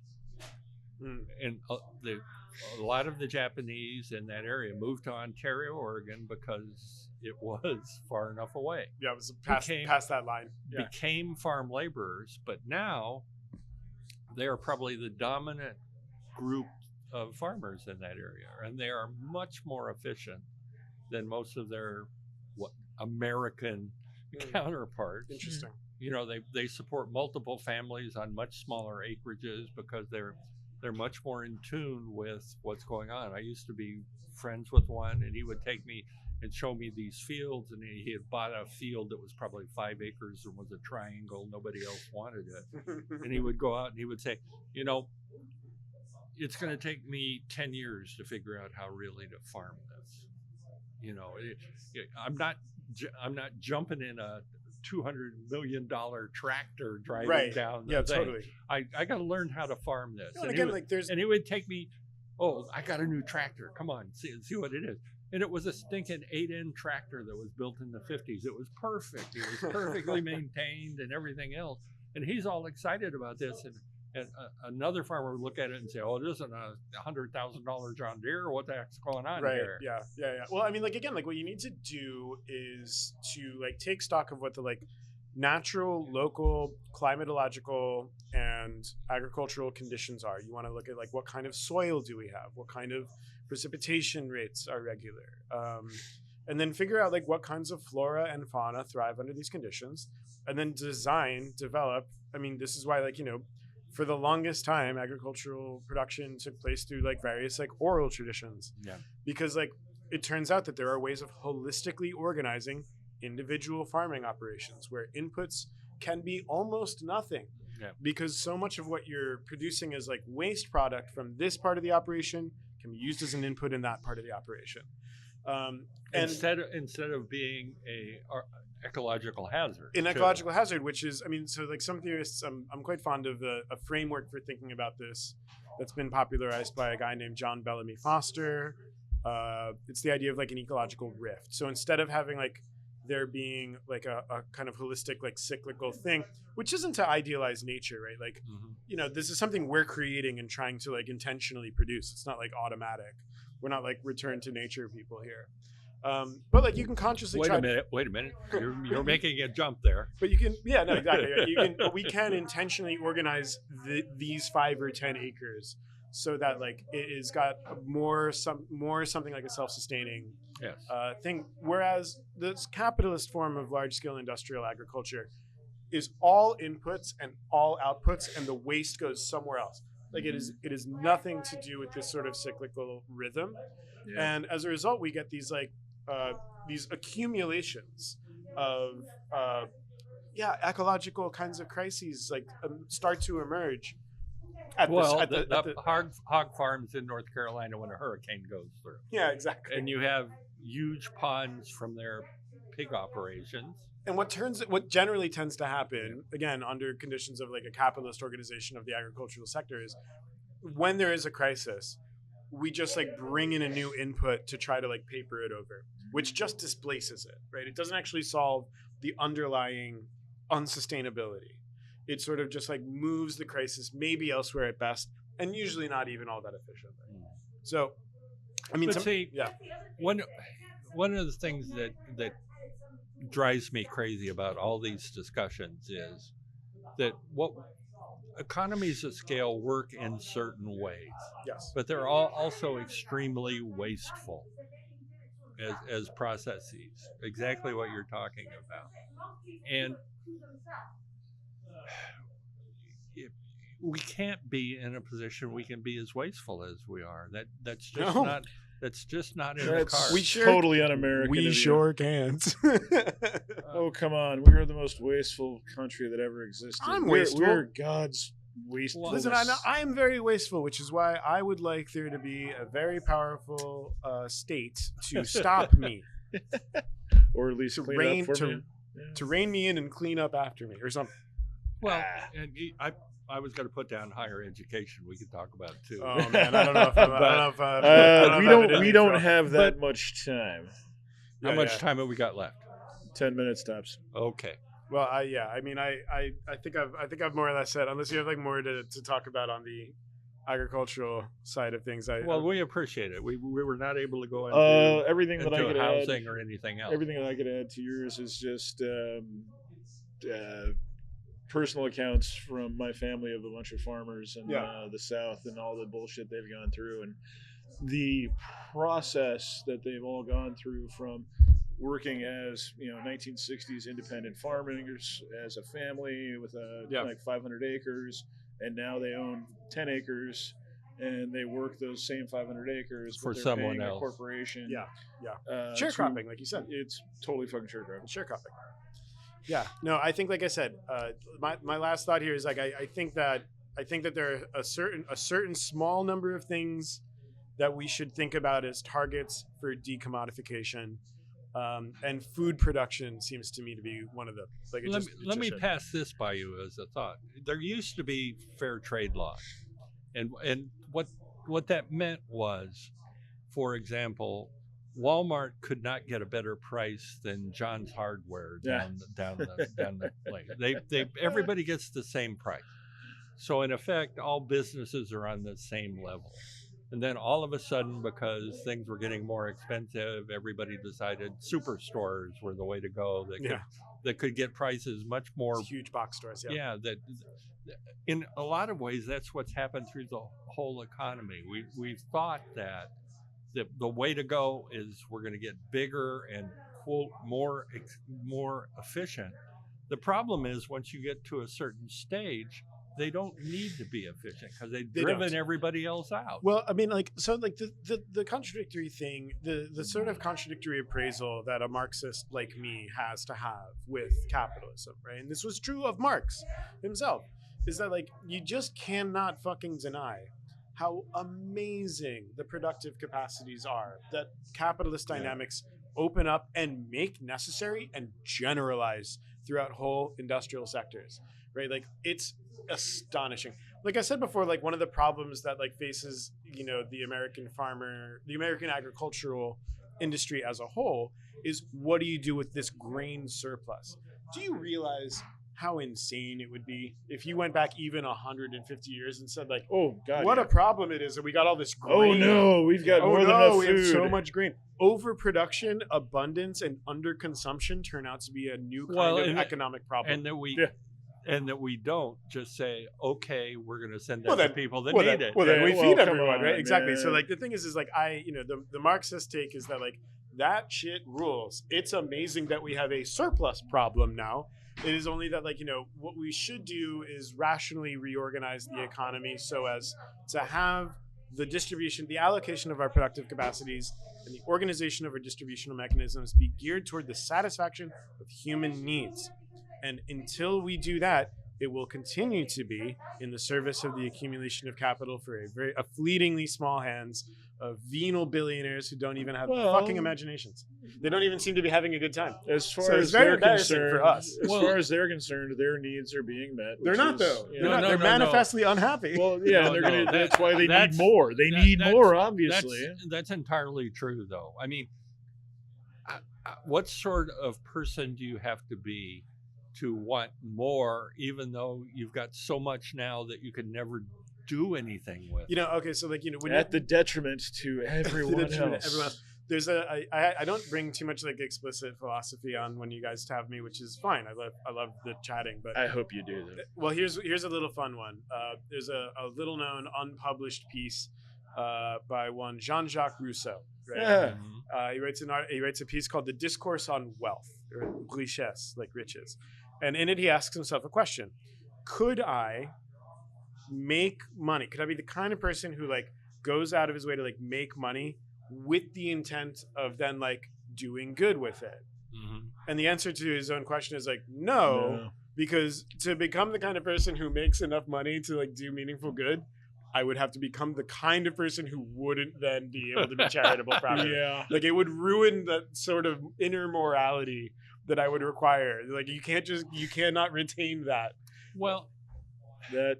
And a lot of the Japanese in that area moved to Ontario, Oregon because it was far enough away. Yeah, it was past that line. Yeah. Became farm laborers, but now they are probably the dominant group of farmers in that area, and they are much more efficient than most of their American counterparts. Interesting. They support multiple families on much smaller acreages because they're much more in tune with what's going on. I used to be friends with one, and he would take me and show me these fields, and he had bought a field that was probably 5 acres and was a triangle. Nobody else wanted it. And he would go out and he would say, it's going to take me 10 years to figure out how really to farm this. I'm not jumping in a $200 million tractor driving down the thing. Totally. I got to learn how to farm this. And again, and it would take me, I got a new tractor. Come on, see what it is. And it was a stinking 8-end tractor that was built in the 50s. It was perfect. It was perfectly maintained and everything else. And he's all excited about this. And another farmer would look at it and say, it isn't a $100,000 John Deere. What the heck's going on here? Yeah. Well, I mean, again, what you need to do is to take stock of what the natural, local, climatological, and agricultural conditions are. You want to look at what kind of soil do we have? What kind of precipitation rates are regular? And then figure out what kinds of flora and fauna thrive under these conditions, and then develop. I mean, this is why for the longest time, agricultural production took place through various oral traditions. Yeah. Because it turns out that there are ways of holistically organizing individual farming operations where inputs can be almost nothing. Yeah. Because so much of what you're producing is waste product from this part of the operation can be used as an input in that part of the operation. Instead of being a ecological hazard. An ecological hazard, which is, some theorists, I'm quite fond of a framework for thinking about this that's been popularized by a guy named John Bellamy Foster. It's the idea of an ecological rift. So instead of having there being a kind of holistic cyclical thing, which isn't to idealize nature, right? This is something we're creating and trying to intentionally produce. It's not automatic. We're not return to nature people here. But you can consciously wait a minute. You're making a jump there. But you can, exactly. We can intentionally organize these 5 or 10 acres so that it has got more something like a self-sustaining thing. Whereas this capitalist form of large-scale industrial agriculture is all inputs and all outputs, and the waste goes somewhere else. It is nothing to do with this sort of cyclical rhythm, and as a result, we get these accumulations of ecological kinds of crises start to emerge The hog farms in North Carolina when a hurricane goes through. Yeah, exactly. And you have huge ponds from their pig operations. And what generally tends to happen, again, under conditions of like a capitalist organization of the agricultural sector, is when there is a crisis, we just like bring in a new input to try to like paper it over, which just displaces it, right? It doesn't actually solve the underlying unsustainability. It sort of just like moves the crisis maybe elsewhere at best, and usually not even all that efficiently. So, I mean, one of the things that drives me crazy about all these discussions is that what economies of scale work in certain ways, yes, but they're all also extremely wasteful as processes. Exactly what you're talking about, and we can't be in a position we can be as wasteful as we are. That's just not in the cards. We totally un-American. We sure can't. Oh, come on. We are the most wasteful country that ever existed. We're God's wasteful. Listen, I am very wasteful, which is why I would like there to be a very powerful state to stop me. Or at least to rein me in and clean up after me or something. Well, and I was going to put down higher education. We could talk about it too. Oh man, I don't know if we don't have that much time. How much time have we got left? 10 minutes tops. Okay. Well, I think I've more or less said. Unless you have like more to talk about on the agricultural side of things. We appreciate it. We were not able to go into everything that I could housing add, or anything else. Everything that I could add to yours is just personal accounts from my family of a bunch of farmers in the South and all the bullshit they've gone through, and the process that they've all gone through from working as 1960s independent farmers as a family with like 500 acres, and now they own 10 acres and they work those same 500 acres for someone else. A corporation. Sharecropping, like you said. It's totally fucking sharecropping. Sharecropping. Yeah, no, I think, like I said, my last thought here is like I think that there are a certain small number of things that we should think about as targets for decommodification, and food production seems to me to be one of them. Like let me pass this by you as a thought. There used to be fair trade laws, and what that meant was, for example, Walmart could not get a better price than John's Hardware down the lane. Everybody gets the same price. So in effect, all businesses are on the same level. And then all of a sudden, because things were getting more expensive, everybody decided superstores were the way to go. That could get prices much more. Huge box stores. Yeah. That in a lot of ways, that's what's happened through the whole economy. We've thought that the way to go is we're going to get bigger and quote more efficient. The problem is once you get to a certain stage, they don't need to be efficient because they've driven everybody else out. Well, I mean, the contradictory thing, the sort of contradictory appraisal that a Marxist like me has to have with capitalism, right? And this was true of Marx himself, is that like you just cannot fucking deny how amazing the productive capacities are that capitalist dynamics open up and make necessary and generalize throughout whole industrial sectors, right? Like it's astonishing. Like I said before, like one of the problems that like faces, the American farmer, the American agricultural industry as a whole is what do you do with this grain surplus? Do you realize how insane it would be if you went back even 150 years and said like, oh God, what a problem it is that we got all this grain. Oh no, we've got more than enough food. We have so much grain. Overproduction, abundance, and underconsumption turn out to be a new kind of economic problem. And that we don't just say, okay, we're going to send that to people that need it. Well, then we feed everyone, right? Exactly. Man. So like the thing is like the Marxist take is that like that shit rules. It's amazing that we have a surplus problem now. It is only that like, what we should do is rationally reorganize the economy so as to have the distribution, the allocation of our productive capacities and the organization of our distributional mechanisms be geared toward the satisfaction of human needs. And until we do that, it will continue to be in the service of the accumulation of capital for a fleetingly small hands of venal billionaires who don't even have fucking imaginations. They don't even seem to be having a good time. As far So as it's very they're embarrassing concerned, for us. as far as they're concerned, their needs are being met. They're which not is, though. you They're, know, not. They're manifestly unhappy. Well, yeah, No, they're no, gonna. that- That's why they that's- need more. They need that's- more, obviously. That's entirely true, though. I mean, what sort of person do you have to be to want more, even though you've got so much now that you can never do anything with? Okay, so like when At the detriment to everyone else. There's I don't bring too much like explicit philosophy on when you guys have me, which is fine. I love the chatting, but I hope you do that. well, here's a little fun one. There's a little known unpublished piece by one Jean-Jacques Rousseau. Right? Yeah. He writes a piece called "The Discourse on Wealth," or richesse, like riches, and in it he asks himself a question: could I make money? Could I be the kind of person who like goes out of his way to like make money with the intent of then like doing good with it? Mm-hmm. And the answer to his own question is like no, because to become the kind of person who makes enough money to like do meaningful good, I would have to become the kind of person who wouldn't then be able to be charitable properly. Yeah. Like it would ruin that sort of inner morality that I would require. Like you cannot retain that. Well, That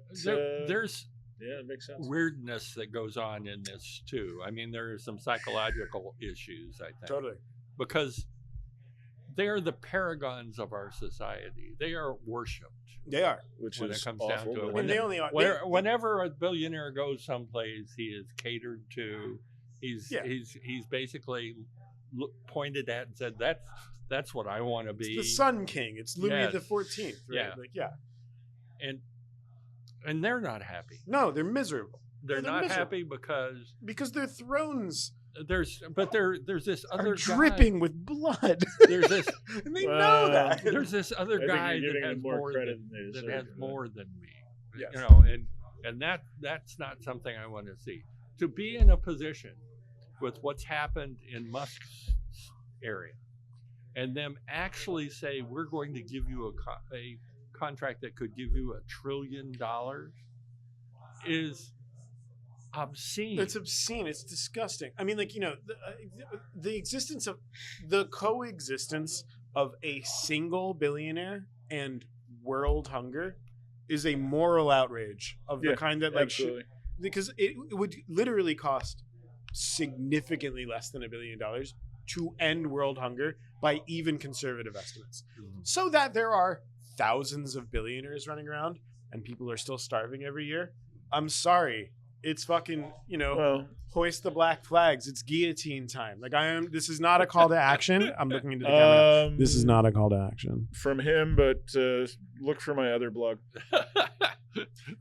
there's yeah, it makes sense. weirdness that goes on in this too. I mean, there are some psychological issues, I think, Totally. because they are the paragons of our society. They are worshipped They are. Which when is it comes awful. down to it. I mean, When they only are. whenever a billionaire goes someplace, he is catered to. He's basically pointed at and said, "That's what I want to be." It's the Sun King. It's Louis Yes. the 14th. Right? Yeah. Like yeah. and they're not happy. No, they're miserable They're They're not miserable. happy because their thrones there's this other are guy. dripping with blood. There's this and they know that. there's this other I think guy you're that giving has them more more credit than, than they that deserve has for that. more than me. Yes. You know, and that's not something I want to see. To be in a position with what's happened in Musk's area, and them actually say we're going to give you a contract that could give you $1 trillion is obscene. It's obscene. It's disgusting. I mean, like, the existence of the coexistence of a single billionaire and world hunger is a moral outrage of the kind that like should, absolutely. because it would literally cost significantly less than $1 billion to end world hunger by even conservative estimates. Mhm. So that there are thousands of billionaires running around and people are still starving every year. I'm sorry. It's fucking, Well, hoist the black flags. It's guillotine time. Like this is not a call to action. I'm looking into the camera. This is not a call to action. from him, but look for my other blog.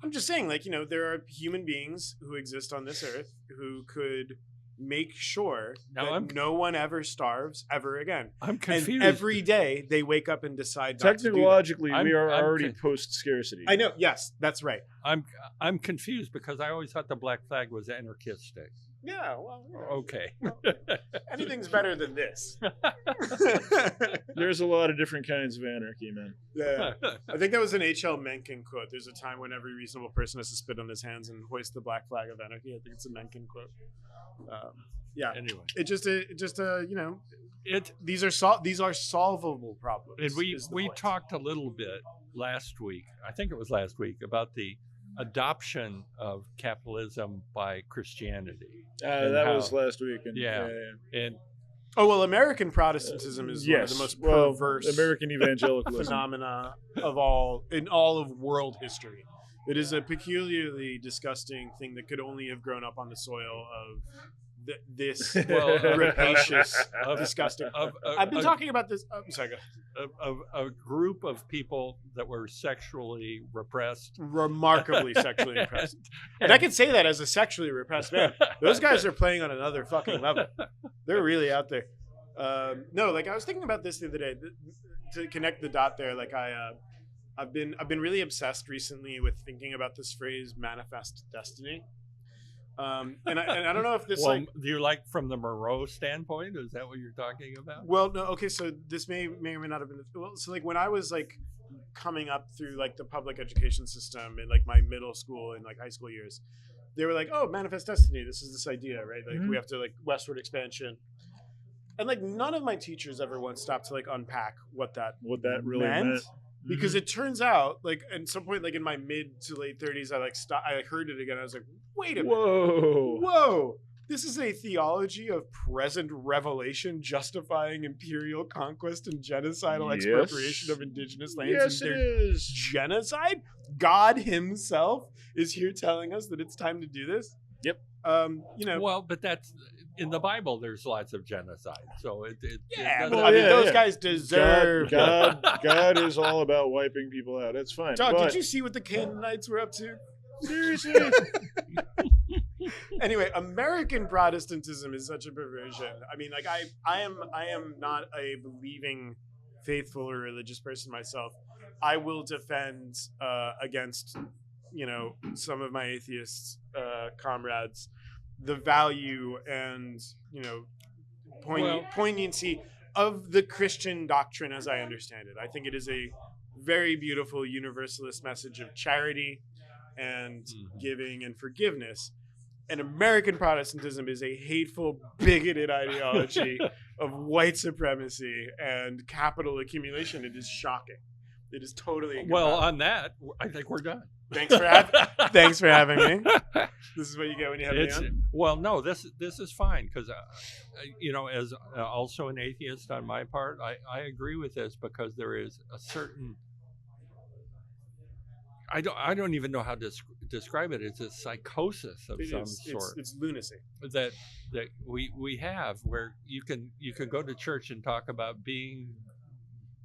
I'm just saying, like, there are human beings who exist on this earth who could make sure that no one ever starves ever again. I'm confused. And every day they wake up and decide not to do that. Technologically, we are I'm already con- post-scarcity. I know. Yes, that's right. I'm confused because I always thought the black flag was anarchistic. Yeah, well, Okay. anything's better than this. There's a lot of different kinds of anarchy, man. Yeah. I think that was an H.L. Mencken quote. There's a time when every reasonable person has to spit on his hands and hoist the black flag of anarchy. I think it's a Mencken quote. Yeah. Anyway, These are solvable problems. and we is the point. talked a little bit last week. I think it was last week about the adoption of capitalism by Christianity. And That how- was last week. And, Yeah. And Oh well, American Protestantism is one of the most perverse American evangelicalism. phenomena of all of world history. It is a peculiarly disgusting thing that could only have grown up on the soil of this rapacious, disgusting. I've been talking about this. I'm sorry. Go ahead. a group of people that were sexually repressed. Remarkably sexually repressed, and I can say that as a sexually repressed man. Those guys are playing on another fucking level. They're really out there. No, like I was thinking about this the other day to connect the dot there. Like I've been really obsessed recently with thinking about this phrase "manifest destiny." And I don't know if this Well, do you like from the Moreau standpoint? Is that what you're talking about? Well, no. Okay, so this may or may not have been. Well, so like when I was like coming up through like the public education system in like my middle school and like high school years, they were like, oh, manifest destiny, this is this idea, right? Like we have to like westward expansion. And like none of my teachers ever once stopped to like unpack what that really meant. Because it turns out, like at some point, like in my mid to late 30s, I heard it again. I was like, wait a minute. Whoa. This is a theology of present revelation justifying imperial conquest and genocidal expropriation of indigenous lands. Yes, it is. Genocide? God himself is here telling us that it's time to do this? Yep. Well, but that's in the Bible. There's lots of genocide, so it those guys deserve. God is all about wiping people out. It's fine. Dog, did you see what the Canaanites were up to? Seriously. Anyway, American Protestantism is such a perversion. I mean, like I am not a believing, faithful or religious person myself. I will defend against, some of my atheist comrades, the value and poignancy of the Christian doctrine as I understand it. I think it is a very beautiful universalist message of charity and giving and forgiveness. And American Protestantism is a hateful, bigoted ideology of white supremacy and capital accumulation. It is shocking. It is totally well. On that, I think we're done. Thanks for having me. This is what you get when you have me on. Well, no, this is fine because, as also an atheist on my part, I agree with this because there is a certain. I don't even know how to describe it. It's a psychosis of some sort. It's lunacy that we have where you can go to church and talk about being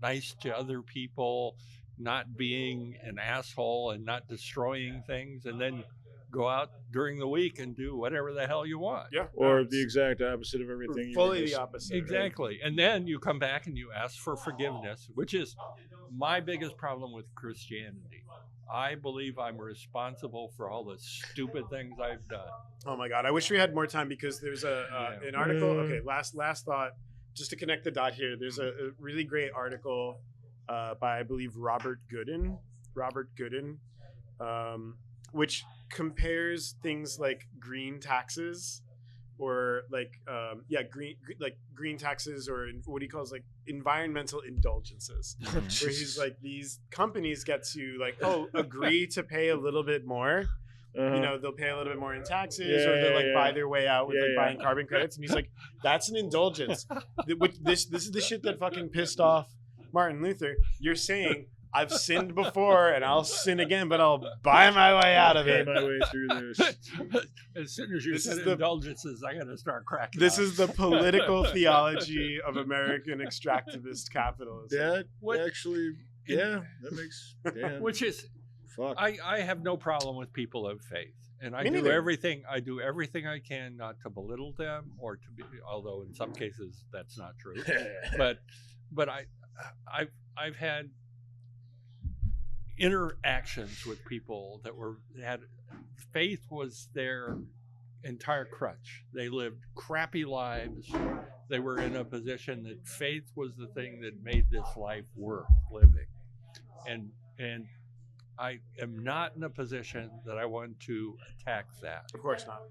nice to other people, not being an asshole and not destroying things, and then go out during the week and do whatever the hell you want. Yeah. Or the exact opposite of everything. Fully the opposite. Exactly. Right? And then you come back and you ask for forgiveness, which is my biggest problem with Christianity. I believe I'm responsible for all the stupid things I've done. Oh my God. I wish we had more time because there's an article. Okay. Last thought, just to connect the dot here. There's a really great article by, I believe, Robert Gooden, which compares things like green taxes or green taxes or what he calls like environmental indulgences. Where he's like, these companies get to like, agree to pay a little bit more. They'll pay a little bit more in taxes or they'll buy their way out with buying carbon credits. And he's like, that's an indulgence. This is the shit that fucking pissed off Martin Luther. You're saying, I've sinned before and I'll sin again, but I'll buy my way out of it. My way through this. As soon as you said indulgences, I'm going to start cracking This up. is the political theology of American extractivist capitalism. That makes... Yeah. Which is... Fuck. I have no problem with people of faith. And I do everything I can not to belittle them or to be, although in some cases that's not true. but I've had interactions with people that had faith was their entire crutch. They lived crappy lives. They were in a position that faith was the thing that made this life worth living. And I am not in a position that I want to attack that. Of course not.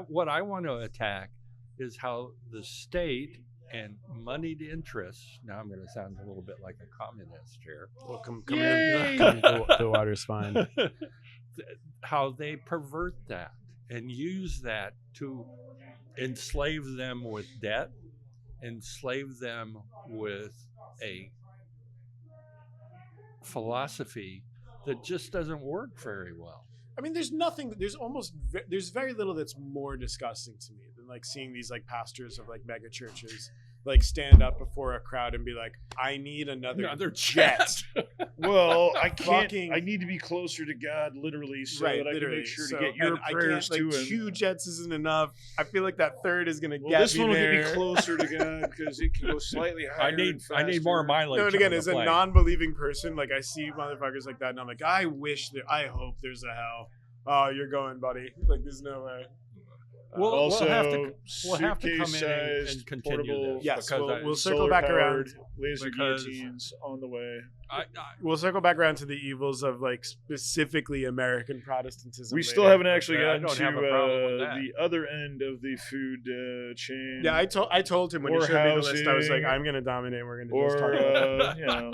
What I want to attack is how the state and moneyed interests. Now I'm going to sound a little bit like a communist here. Well, come in. The water's fine. How they pervert that and use that to enslave them with debt, enslave them with a philosophy that just doesn't work very well. I mean, there's very little that's more disgusting to me than like seeing these like pastors of like mega churches like stand up before a crowd and be like, I need another jet. Well, I can't. I need to be closer to God, literally, so that I can make sure to get your prayers to Him. 2 jets isn't enough. I feel like that third is going to get me there. This one will get me closer to God because it can go slightly higher. I need more mileage. No, and again, as a non-believing person, like I see motherfuckers like that, and I'm like, I hope there's a hell. Oh, you're going, buddy. Like, there's no way. We'll have to come in suitcase-sized and continue portable, this. Yes, because we'll circle back around. laser because- guillotines on the way. We'll circle back around to the evils of like specifically American Protestantism. We later. still haven't actually I gotten don't to have a problem with that. the other end of the food chain. Yeah, I told him when he Or showed me the list, I was like, housing, I'm gonna dominate. We're gonna or just talk about that. you know.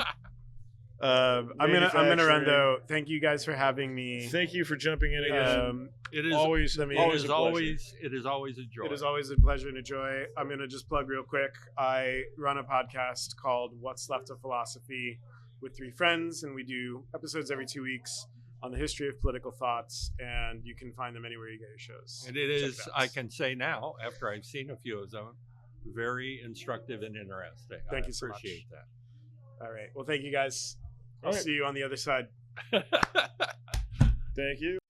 I'm gonna run manufacturing. though. Thank you guys for having me. Thank you for jumping in again. It is always, let me- always it is a pleasure. always a joy. It is always a pleasure and a joy. I'm going to just plug real quick. I run a podcast called What's Left of Philosophy with 3 friends, and we do episodes every 2 weeks on the history of political thoughts, and you can find them anywhere you get your shows. And it Check is, it out. I can say now, after I've seen a few of them, very instructive and interesting. Thank I you so much. appreciate All right. Well, thank you guys. I'll All right. see you on the other side. that. Thank you.